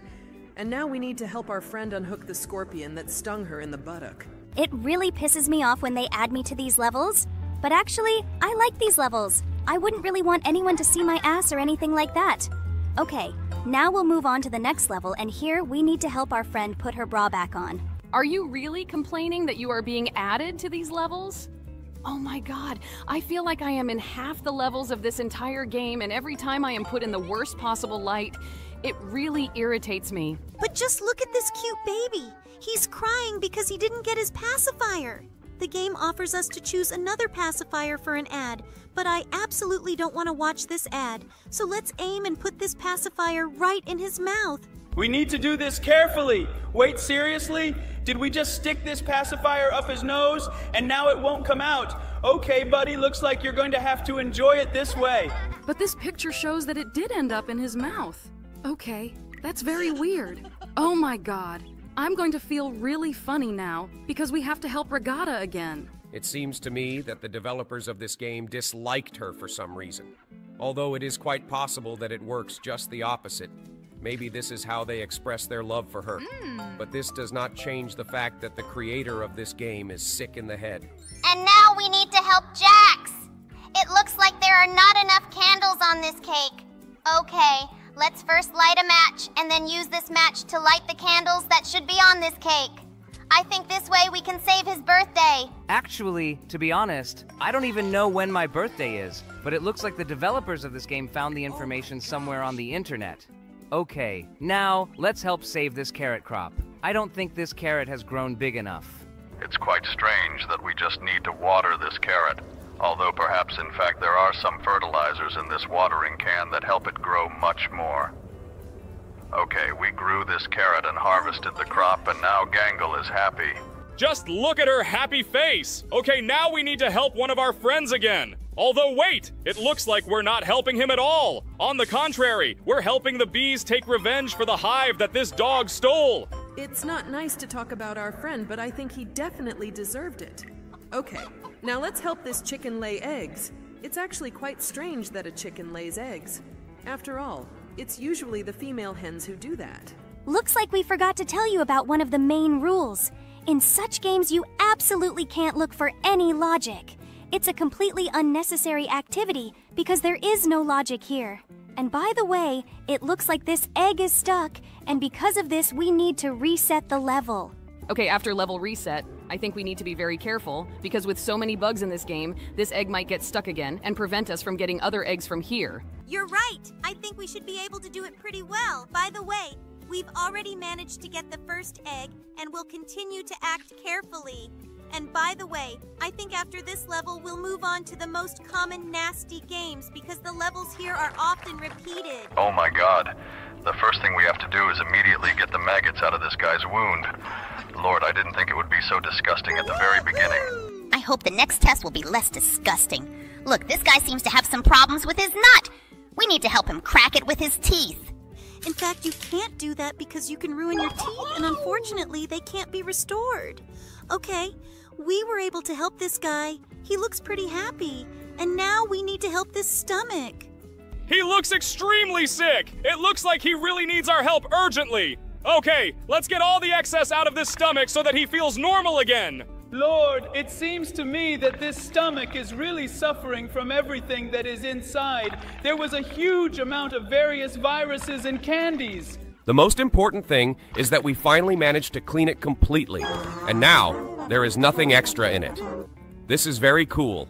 And now we need to help our friend unhook the scorpion that stung her in the buttock. It really pisses me off when they add me to these levels. But actually, I like these levels. I wouldn't really want anyone to see my ass or anything like that. Okay, now we'll move on to the next level, and here we need to help our friend put her bra back on. Are you really complaining that you are being added to these levels? Oh my god, I feel like I am in half the levels of this entire game, and every time I am put in the worst possible light, it really irritates me. But just look at this cute baby. He's crying because he didn't get his pacifier. The game offers us to choose another pacifier for an ad, but I absolutely don't want to watch this ad. So let's aim and put this pacifier right in his mouth. We need to do this carefully. Wait, seriously? Did we just stick this pacifier up his nose and now it won't come out? Okay, buddy, looks like you're going to have to enjoy it this way. But this picture shows that it did end up in his mouth. Okay, that's very weird. Oh my god. I'm going to feel really funny now because we have to help Regatta again. It seems to me that the developers of this game disliked her for some reason. Although it is quite possible that it works just the opposite. Maybe this is how they express their love for her. But this does not change the fact that the creator of this game is sick in the head. And now we need to help Jax. It looks like there are not enough candles on this cake. Okay, let's first light a match and then use this match to light the candles that should be on this cake. I think this way we can save his birthday. Actually, to be honest, I don't even know when my birthday is, but it looks like the developers of this game found the information somewhere on the internet. Okay, now let's help save this carrot crop. I don't think this carrot has grown big enough. It's quite strange that we just need to water this carrot. Although perhaps in fact there are some fertilizers in this watering can that help it grow much more. Okay, we grew this carrot and harvested the crop, and now Gangle is happy. Just look at her happy face! Okay, now we need to help one of our friends again! Although wait, it looks like we're not helping him at all! On the contrary, we're helping the bees take revenge for the hive that this dog stole! It's not nice to talk about our friend, but I think he definitely deserved it. Okay, now let's help this chicken lay eggs. It's actually quite strange that a chicken lays eggs. After all, it's usually the female hens who do that. Looks like we forgot to tell you about one of the main rules. In such games, you absolutely can't look for any logic. It's a completely unnecessary activity because there is no logic here. And by the way, it looks like this egg is stuck, and because of this, we need to reset the level. Okay, after level reset, I think we need to be very careful, because with so many bugs in this game, this egg might get stuck again and prevent us from getting other eggs from here. You're right. I think we should be able to do it pretty well. By the way, we've already managed to get the first egg, and we'll continue to act carefully. And by the way, I think after this level, we'll move on to the most common nasty games because the levels here are often repeated. Oh my God. The first thing we have to do is immediately get the maggots out of this guy's wound. Lord, I didn't think it would be so disgusting at the very beginning. I hope the next test will be less disgusting. Look, this guy seems to have some problems with his nut. We need to help him crack it with his teeth. In fact, you can't do that because you can ruin your teeth, and unfortunately, they can't be restored. Okay, we were able to help this guy. He looks pretty happy. And now we need to help this stomach. He looks extremely sick! It looks like he really needs our help urgently! Okay, let's get all the excess out of this stomach so that he feels normal again! Lord, it seems to me that this stomach is really suffering from everything that is inside. There was a huge amount of various viruses and candies. The most important thing is that we finally managed to clean it completely, and now there is nothing extra in it. This is very cool.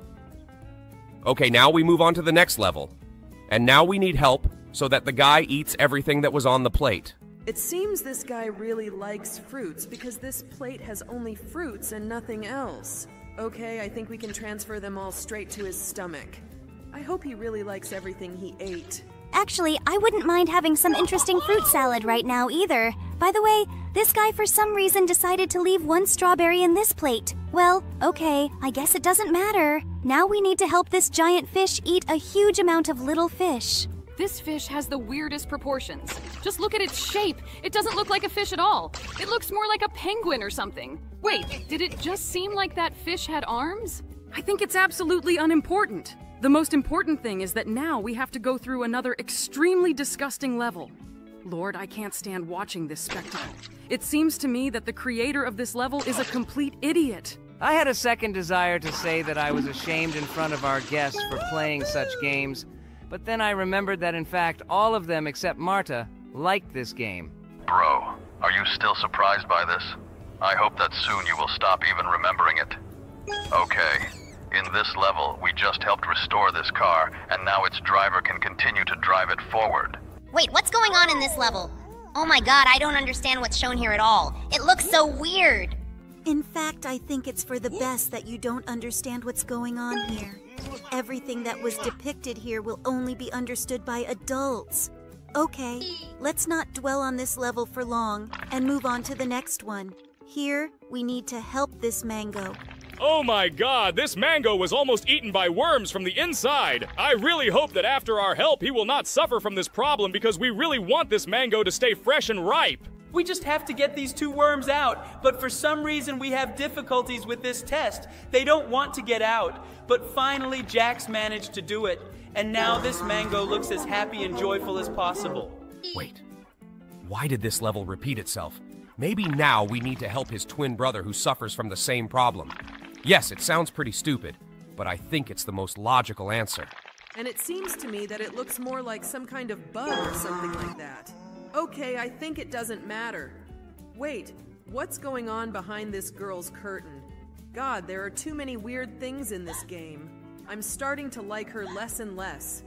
Okay, now we move on to the next level. And now we need help so that the guy eats everything that was on the plate. It seems this guy really likes fruits because this plate has only fruits and nothing else. Okay, I think we can transfer them all straight to his stomach. I hope he really likes everything he ate. Actually, I wouldn't mind having some interesting fruit salad right now either. By the way, this guy for some reason decided to leave one strawberry in this plate. Well, okay, I guess it doesn't matter. Now we need to help this giant fish eat a huge amount of little fish. This fish has the weirdest proportions. Just look at its shape. It doesn't look like a fish at all. It looks more like a penguin or something. Wait, did it just seem like that fish had arms? I think it's absolutely unimportant. The most important thing is that now we have to go through another extremely disgusting level. Lord, I can't stand watching this spectacle. It seems to me that the creator of this level is a complete idiot. I had a second desire to say that I was ashamed in front of our guests for playing such games, but then I remembered that in fact all of them except Marta liked this game. Bro, are you still surprised by this? I hope that soon you will stop even remembering it. Okay. In this level, we just helped restore this car, and now its driver can continue to drive it forward. Wait, what's going on in this level? Oh my God, I don't understand what's shown here at all. It looks so weird. In fact, I think it's for the best that you don't understand what's going on here. Everything that was depicted here will only be understood by adults. Okay, let's not dwell on this level for long and move on to the next one. Here, we need to help this mango. Oh my God, this mango was almost eaten by worms from the inside. I really hope that after our help, he will not suffer from this problem because we really want this mango to stay fresh and ripe. We just have to get these two worms out, but for some reason we have difficulties with this test. They don't want to get out, but finally Jax managed to do it, and now this mango looks as happy and joyful as possible. Wait, why did this level repeat itself? Maybe now we need to help his twin brother who suffers from the same problem. Yes, it sounds pretty stupid, but I think it's the most logical answer. And it seems to me that it looks more like some kind of bug or something like that. Okay, I think it doesn't matter. Wait, what's going on behind this girl's curtain? God, there are too many weird things in this game. I'm starting to like her less and less.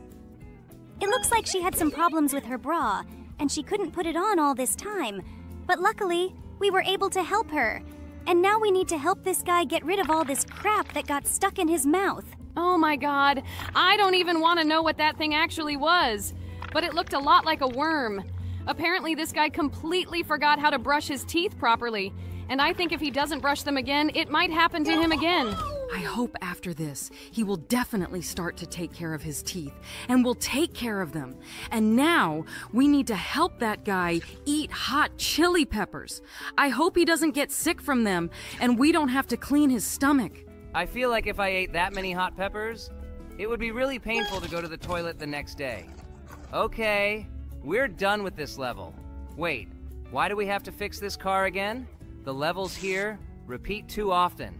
It looks like she had some problems with her bra, and she couldn't put it on all this time. But luckily, we were able to help her. And now we need to help this guy get rid of all this crap that got stuck in his mouth. Oh my God, I don't even want to know what that thing actually was. But it looked a lot like a worm. Apparently this guy completely forgot how to brush his teeth properly. And I think if he doesn't brush them again, it might happen to him again. I hope after this, he will definitely start to take care of his teeth, and will take care of them. And now, we need to help that guy eat hot chili peppers. I hope he doesn't get sick from them, and we don't have to clean his stomach. I feel like if I ate that many hot peppers, it would be really painful to go to the toilet the next day. Okay, we're done with this level. Wait, why do we have to fix this car again? The levels here repeat too often.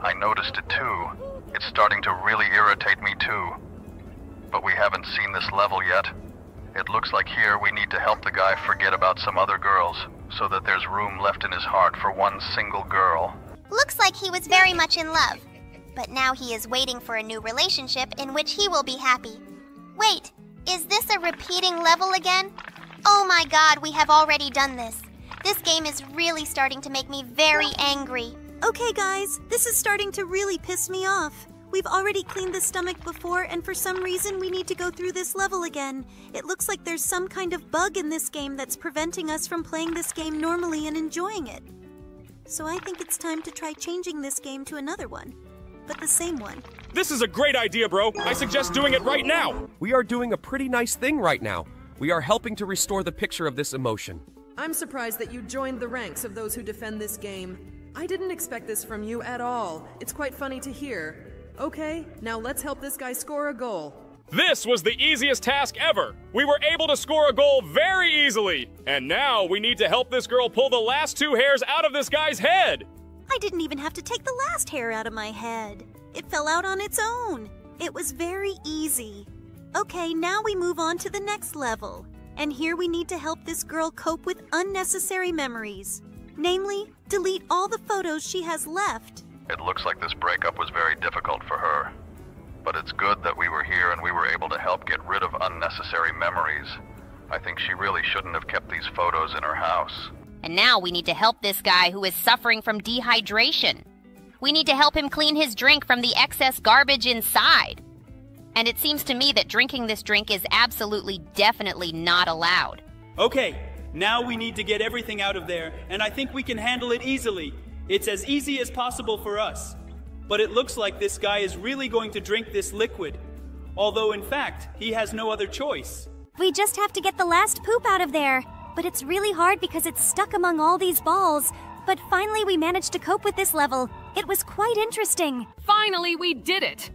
I noticed it too. It's starting to really irritate me too. But we haven't seen this level yet. It looks like here we need to help the guy forget about some other girls, so that there's room left in his heart for one single girl. Looks like he was very much in love. But now he is waiting for a new relationship in which he will be happy. Wait, is this a repeating level again? Oh my god, we have already done this. This game is really starting to make me very angry. Okay, guys, this is starting to really piss me off. We've already cleaned the stomach before, and for some reason we need to go through this level again. It looks like there's some kind of bug in this game that's preventing us from playing this game normally and enjoying it. So I think it's time to try changing this game to another one, but the same one. This is a great idea, bro. I suggest doing it right now. We are doing a pretty nice thing right now. We are helping to restore the picture of this emotion. I'm surprised that you joined the ranks of those who defend this game. I didn't expect this from you at all. It's quite funny to hear. Okay, now let's help this guy score a goal. This was the easiest task ever. We were able to score a goal very easily. And now we need to help this girl pull the last 2 hairs out of this guy's head. I didn't even have to take the last hair out of my head. It fell out on its own. It was very easy. Okay, now we move on to the next level. And here we need to help this girl cope with unnecessary memories. Namely, delete all the photos she has left. It looks like this breakup was very difficult for her. But it's good that we were here and we were able to help get rid of unnecessary memories. I think she really shouldn't have kept these photos in her house. And now we need to help this guy who is suffering from dehydration. We need to help him clean his drink from the excess garbage inside. And it seems to me that drinking this drink is absolutely, definitely not allowed. Okay, now we need to get everything out of there, and I think we can handle it easily. It's as easy as possible for us. But it looks like this guy is really going to drink this liquid. Although, in fact, he has no other choice. We just have to get the last poop out of there. But it's really hard because it's stuck among all these balls. But finally we managed to cope with this level. It was quite interesting. Finally, we did it!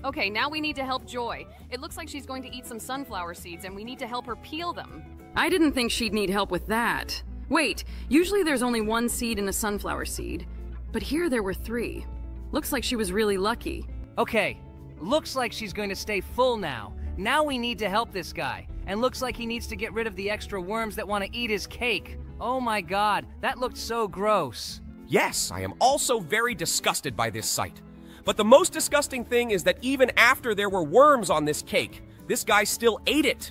Okay, now we need to help Joy. It looks like she's going to eat some sunflower seeds and we need to help her peel them. I didn't think she'd need help with that. Wait, usually there's only 1 seed in a sunflower seed. But here there were 3. Looks like she was really lucky. Okay, looks like she's going to stay full now. Now we need to help this guy. And looks like he needs to get rid of the extra worms that want to eat his cake. Oh my god, that looked so gross. Yes, I am also very disgusted by this sight. But the most disgusting thing is that even after there were worms on this cake, this guy still ate it.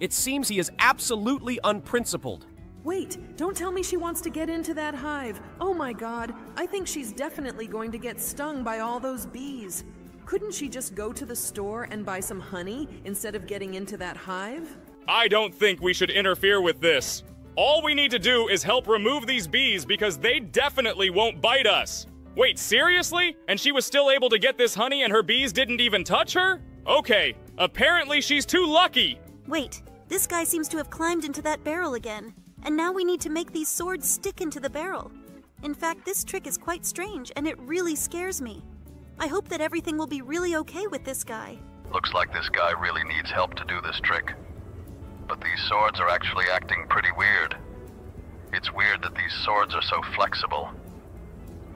It seems he is absolutely unprincipled. Wait, don't tell me she wants to get into that hive. Oh my god, I think she's definitely going to get stung by all those bees. Couldn't she just go to the store and buy some honey instead of getting into that hive? I don't think we should interfere with this. All we need to do is help remove these bees because they definitely won't bite us. Wait, seriously? And she was still able to get this honey and her bees didn't even touch her? Okay, apparently she's too lucky. Wait, this guy seems to have climbed into that barrel again. And now we need to make these swords stick into the barrel. In fact, this trick is quite strange and it really scares me. I hope that everything will be really okay with this guy. Looks like this guy really needs help to do this trick. But these swords are actually acting pretty weird. It's weird that these swords are so flexible.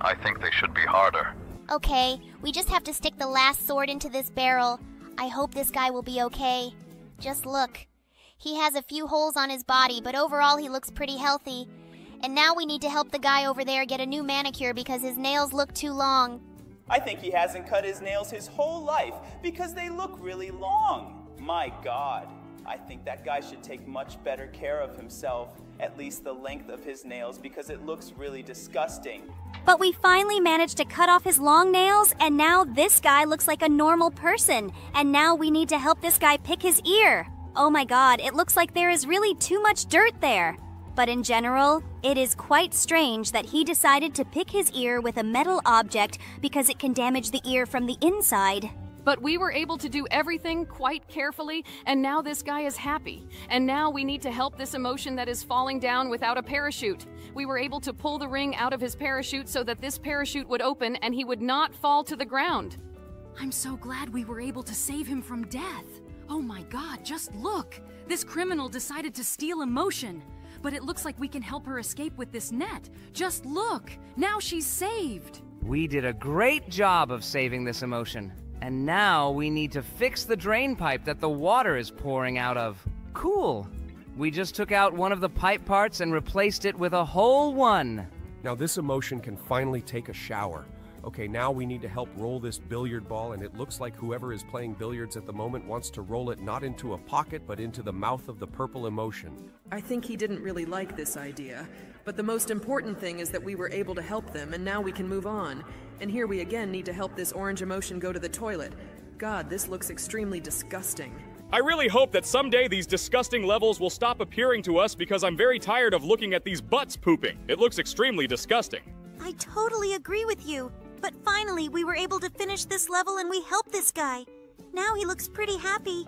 I think they should be harder. Okay, we just have to stick the last sword into this barrel. I hope this guy will be okay. Just look. He has a few holes on his body, but overall he looks pretty healthy. And now we need to help the guy over there get a new manicure because his nails look too long. I think he hasn't cut his nails his whole life because they look really long. My God, I think that guy should take much better care of himself, at least the length of his nails, because it looks really disgusting. But we finally managed to cut off his long nails, and now this guy looks like a normal person. And now we need to help this guy pick his ear. Oh my god, it looks like there is really too much dirt there. But in general, it is quite strange that he decided to pick his ear with a metal object because it can damage the ear from the inside. But we were able to do everything quite carefully, and now this guy is happy. And now we need to help this emotion that is falling down without a parachute. We were able to pull the ring out of his parachute so that this parachute would open and he would not fall to the ground. I'm so glad we were able to save him from death. Oh my god, just look! This criminal decided to steal emotion. But it looks like we can help her escape with this net. Just look! Now she's saved! We did a great job of saving this emotion. And now we need to fix the drain pipe that the water is pouring out of. Cool. We just took out one of the pipe parts and replaced it with a whole one. Now this emotion can finally take a shower. Okay, now we need to help roll this billiard ball, and it looks like whoever is playing billiards at the moment wants to roll it not into a pocket, but into the mouth of the purple emotion. I think he didn't really like this idea, but the most important thing is that we were able to help them, and now we can move on. And here we again need to help this orange emotion go to the toilet. God, this looks extremely disgusting. I really hope that someday these disgusting levels will stop appearing to us because I'm very tired of looking at these butts pooping. It looks extremely disgusting. I totally agree with you. But finally, we were able to finish this level and we helped this guy. Now he looks pretty happy,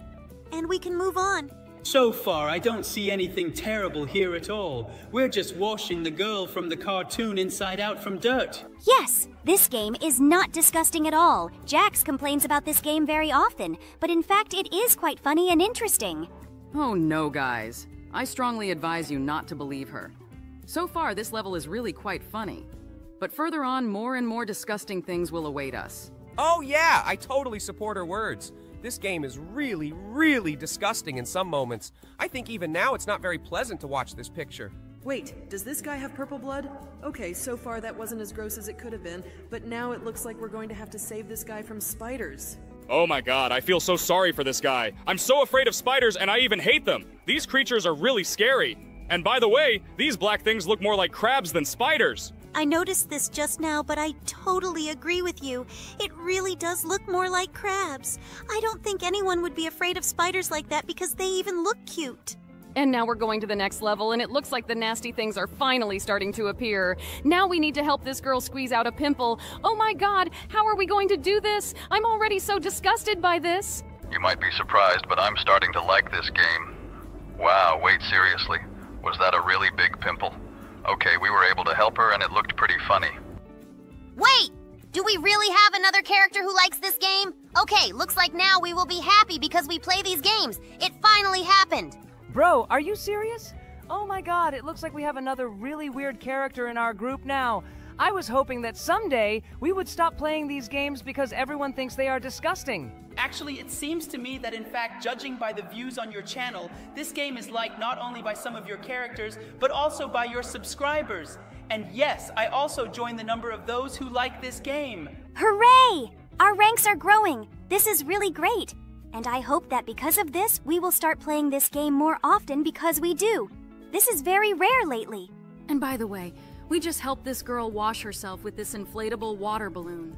and we can move on. So far, I don't see anything terrible here at all. We're just washing the girl from the cartoon inside out from dirt. Yes, this game is not disgusting at all. Jax complains about this game very often, but in fact it is quite funny and interesting. Oh no, guys. I strongly advise you not to believe her. So far, this level is really quite funny. But further on, more and more disgusting things will await us. Oh yeah, I totally support her words. This game is really, really disgusting in some moments. I think even now it's not very pleasant to watch this picture. Wait, does this guy have purple blood? Okay, so far that wasn't as gross as it could have been, but now it looks like we're going to have to save this guy from spiders. Oh my god, I feel so sorry for this guy. I'm so afraid of spiders and I even hate them. These creatures are really scary. And by the way, these black things look more like crabs than spiders. I noticed this just now, but I totally agree with you. It really does look more like crabs. I don't think anyone would be afraid of spiders like that because they even look cute. And now we're going to the next level, and it looks like the nasty things are finally starting to appear. Now we need to help this girl squeeze out a pimple. Oh my god, how are we going to do this? I'm already so disgusted by this. You might be surprised, but I'm starting to like this game. Wow, wait, seriously. Was that a really big pimple? Okay, we were able to help her and it looked pretty funny. Wait! Do we really have another character who likes this game? Okay, looks like now we will be happy because we play these games. It finally happened. Bro, are you serious? Oh my god, it looks like we have another really weird character in our group now. I was hoping that someday we would stop playing these games because everyone thinks they are disgusting. Actually, it seems to me that in fact, judging by the views on your channel, this game is liked not only by some of your characters, but also by your subscribers. And yes, I also join the number of those who like this game. Hooray! Our ranks are growing. This is really great. And I hope that because of this, we will start playing this game more often because we do. This is very rare lately. And by the way, we just helped this girl wash herself with this inflatable water balloon.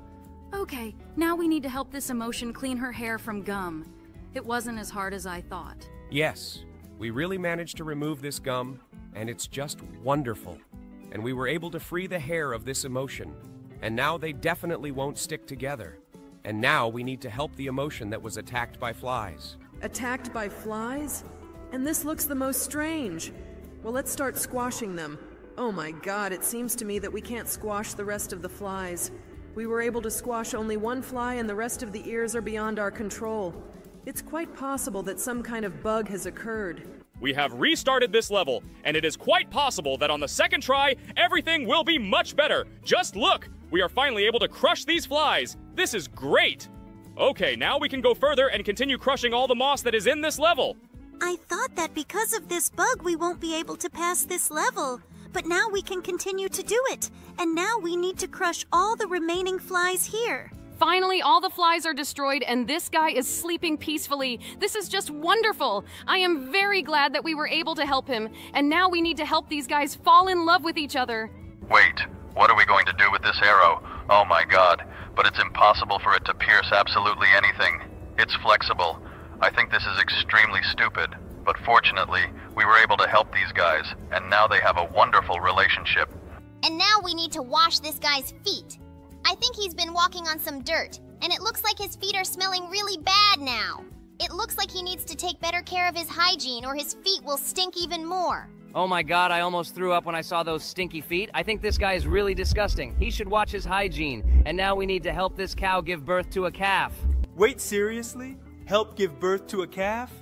Okay, now we need to help this emotion clean her hair from gum. It wasn't as hard as I thought. Yes, we really managed to remove this gum, and it's just wonderful. And we were able to free the hair of this emotion, and now they definitely won't stick together. And now we need to help the emotion that was attacked by flies. Attacked by flies? And this looks the most strange. Well, let's start squashing them. Oh my god, it seems to me that we can't squash the rest of the flies. We were able to squash only one fly and the rest of the ears are beyond our control. It's quite possible that some kind of bug has occurred. We have restarted this level, and it is quite possible that on the second try, everything will be much better. Just look! We are finally able to crush these flies. This is great! Okay, now we can go further and continue crushing all the moss that is in this level. I thought that because of this bug we won't be able to pass this level. But now we can continue to do it. And now we need to crush all the remaining flies here. Finally, all the flies are destroyed and this guy is sleeping peacefully. This is just wonderful. I am very glad that we were able to help him. And now we need to help these guys fall in love with each other. Wait, what are we going to do with this arrow? Oh my god, but it's impossible for it to pierce absolutely anything. It's flexible. I think this is extremely stupid. But fortunately, we were able to help these guys, and now they have a wonderful relationship. And now we need to wash this guy's feet. I think he's been walking on some dirt, and it looks like his feet are smelling really bad now. It looks like he needs to take better care of his hygiene or his feet will stink even more. Oh my god, I almost threw up when I saw those stinky feet. I think this guy is really disgusting. He should watch his hygiene. And now we need to help this cow give birth to a calf. Wait, seriously? Help give birth to a calf?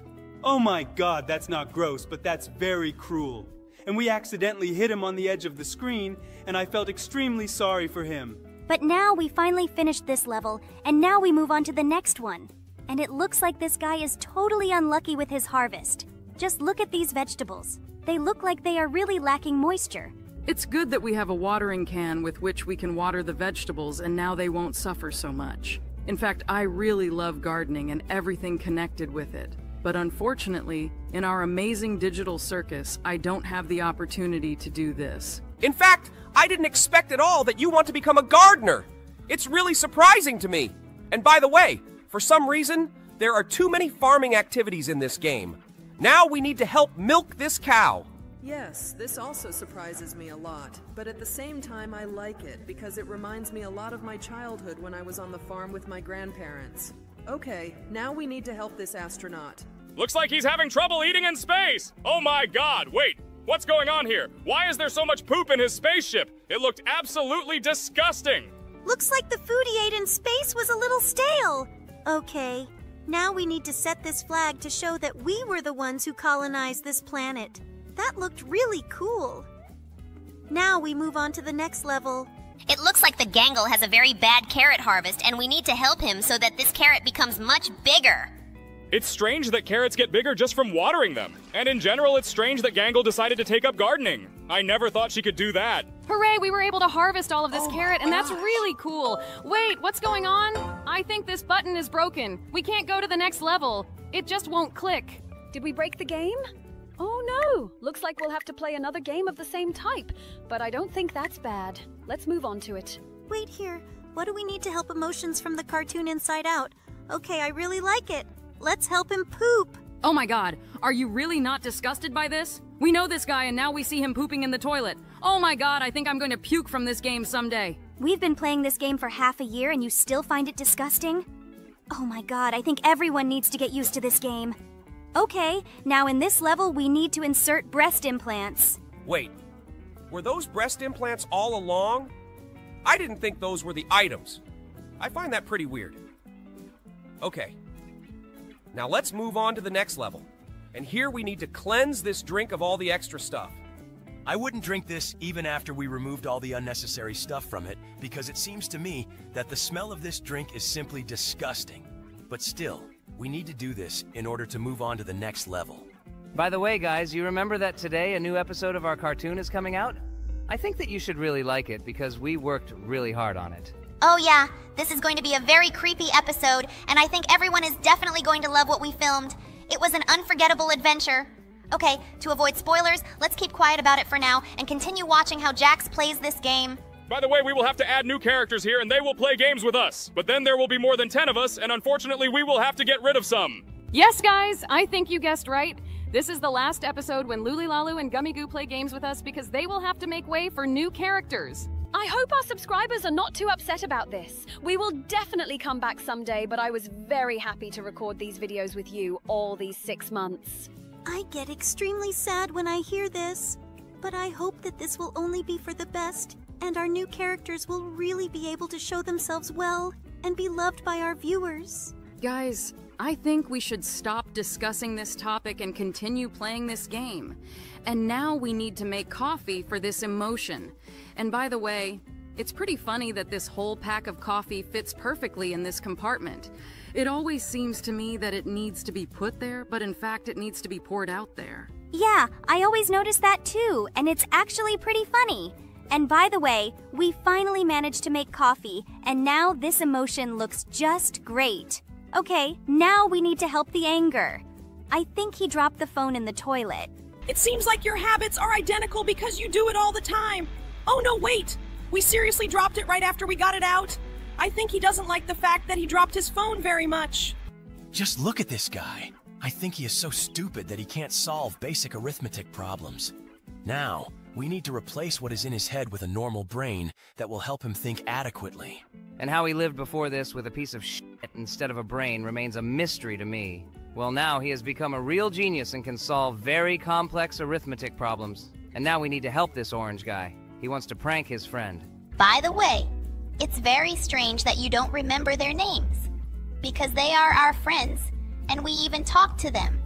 Oh my god, that's not gross, but that's very cruel. And we accidentally hit him on the edge of the screen, and I felt extremely sorry for him. But now we finally finished this level, and now we move on to the next one. And it looks like this guy is totally unlucky with his harvest. Just look at these vegetables. They look like they are really lacking moisture. It's good that we have a watering can with which we can water the vegetables, and now they won't suffer so much. In fact, I really love gardening and everything connected with it. But unfortunately, in our amazing digital circus, I don't have the opportunity to do this. In fact, I didn't expect at all that you want to become a gardener. It's really surprising to me. And by the way, for some reason, there are too many farming activities in this game. Now we need to help milk this cow. Yes, this also surprises me a lot, but at the same time I like it because it reminds me a lot of my childhood when I was on the farm with my grandparents. Okay, now we need to help this astronaut. Looks like he's having trouble eating in space! Oh my god, wait! What's going on here? Why is there so much poop in his spaceship? It looked absolutely disgusting! Looks like the food he ate in space was a little stale. Okay, now we need to set this flag to show that we were the ones who colonized this planet. That looked really cool. Now we move on to the next level. It looks like the Gangle has a very bad carrot harvest, and we need to help him so that this carrot becomes much bigger. It's strange that carrots get bigger just from watering them. And in general, it's strange that Gangle decided to take up gardening. I never thought she could do that. Hooray, we were able to harvest all of this carrot, and that's really cool. Wait, what's going on? I think this button is broken. We can't go to the next level. It just won't click. Did we break the game? Oh no! Looks like we'll have to play another game of the same type. But I don't think that's bad. Let's move on to it. Wait here. What do we need to help emotions from the cartoon Inside Out? Okay, I really like it. Let's help him poop. Oh my god, are you really not disgusted by this? We know this guy and now we see him pooping in the toilet. Oh my god, I think I'm going to puke from this game someday. We've been playing this game for half a year and you still find it disgusting? Oh my god, I think everyone needs to get used to this game. Okay, now in this level we need to insert breast implants. Wait, were those breast implants all along? I didn't think those were the items. I find that pretty weird. Okay, now let's move on to the next level. And here we need to cleanse this drink of all the extra stuff. I wouldn't drink this even after we removed all the unnecessary stuff from it, because it seems to me that the smell of this drink is simply disgusting. But still, we need to do this in order to move on to the next level. By the way, guys, you remember that today a new episode of our cartoon is coming out? I think that you should really like it because we worked really hard on it. Oh yeah, this is going to be a very creepy episode, and I think everyone is definitely going to love what we filmed. It was an unforgettable adventure. Okay, to avoid spoilers, let's keep quiet about it for now and continue watching how Jax plays this game. By the way, we will have to add new characters here and they will play games with us. But then there will be more than 10 of us, and unfortunately we will have to get rid of some. Yes, guys, I think you guessed right. This is the last episode when Lulilalu and Gummy Goo play games with us because they will have to make way for new characters. I hope our subscribers are not too upset about this. We will definitely come back someday, but I was very happy to record these videos with you all these 6 months. I get extremely sad when I hear this, but I hope that this will only be for the best, and our new characters will really be able to show themselves well and be loved by our viewers. Guys, I think we should stop discussing this topic and continue playing this game. And now we need to make coffee for this emotion. And by the way, it's pretty funny that this whole pack of coffee fits perfectly in this compartment. It always seems to me that it needs to be put there, but in fact it needs to be poured out there. Yeah, I always notice that too, and it's actually pretty funny. And by the way, we finally managed to make coffee, and now this emotion looks just great. Okay, now we need to help the anger. I think he dropped the phone in the toilet. It seems like your habits are identical because you do it all the time. Oh no, wait! We seriously dropped it right after we got it out? I think he doesn't like the fact that he dropped his phone very much. Just look at this guy. I think he is so stupid that he can't solve basic arithmetic problems. Now, we need to replace what is in his head with a normal brain that will help him think adequately. And how he lived before this with a piece of shit instead of a brain remains a mystery to me. Well, now he has become a real genius and can solve very complex arithmetic problems. And now we need to help this orange guy. He wants to prank his friend. By the way, it's very strange that you don't remember their names, because they are our friends, and we even talk to them.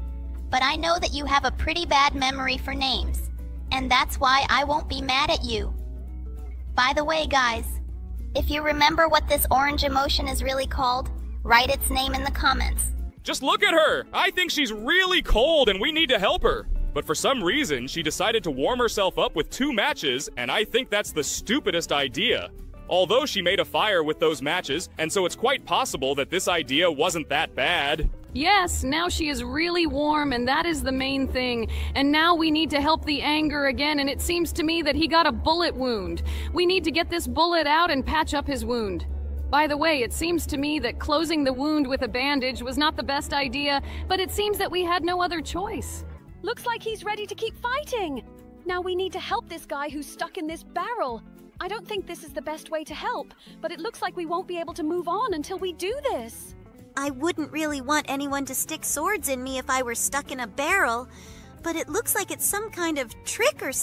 But I know that you have a pretty bad memory for names, and that's why I won't be mad at you. By the way, guys, If you remember what this orange emotion is really called, write its name in the comments. Just look at her! I think she's really cold and we need to help her. But for some reason, she decided to warm herself up with 2 matches, and I think that's the stupidest idea. Although she made a fire with those matches, and so it's quite possible that this idea wasn't that bad. Yes, now she is really warm, and that is the main thing. And now we need to help the anger again, and it seems to me that he got a bullet wound. We need to get this bullet out and patch up his wound. By the way, it seems to me that closing the wound with a bandage was not the best idea, but it seems that we had no other choice. Looks like he's ready to keep fighting. Now we need to help this guy who's stuck in this barrel. I don't think this is the best way to help, but it looks like we won't be able to move on until we do this. I wouldn't really want anyone to stick swords in me if I were stuck in a barrel, but it looks like it's some kind of trick or something.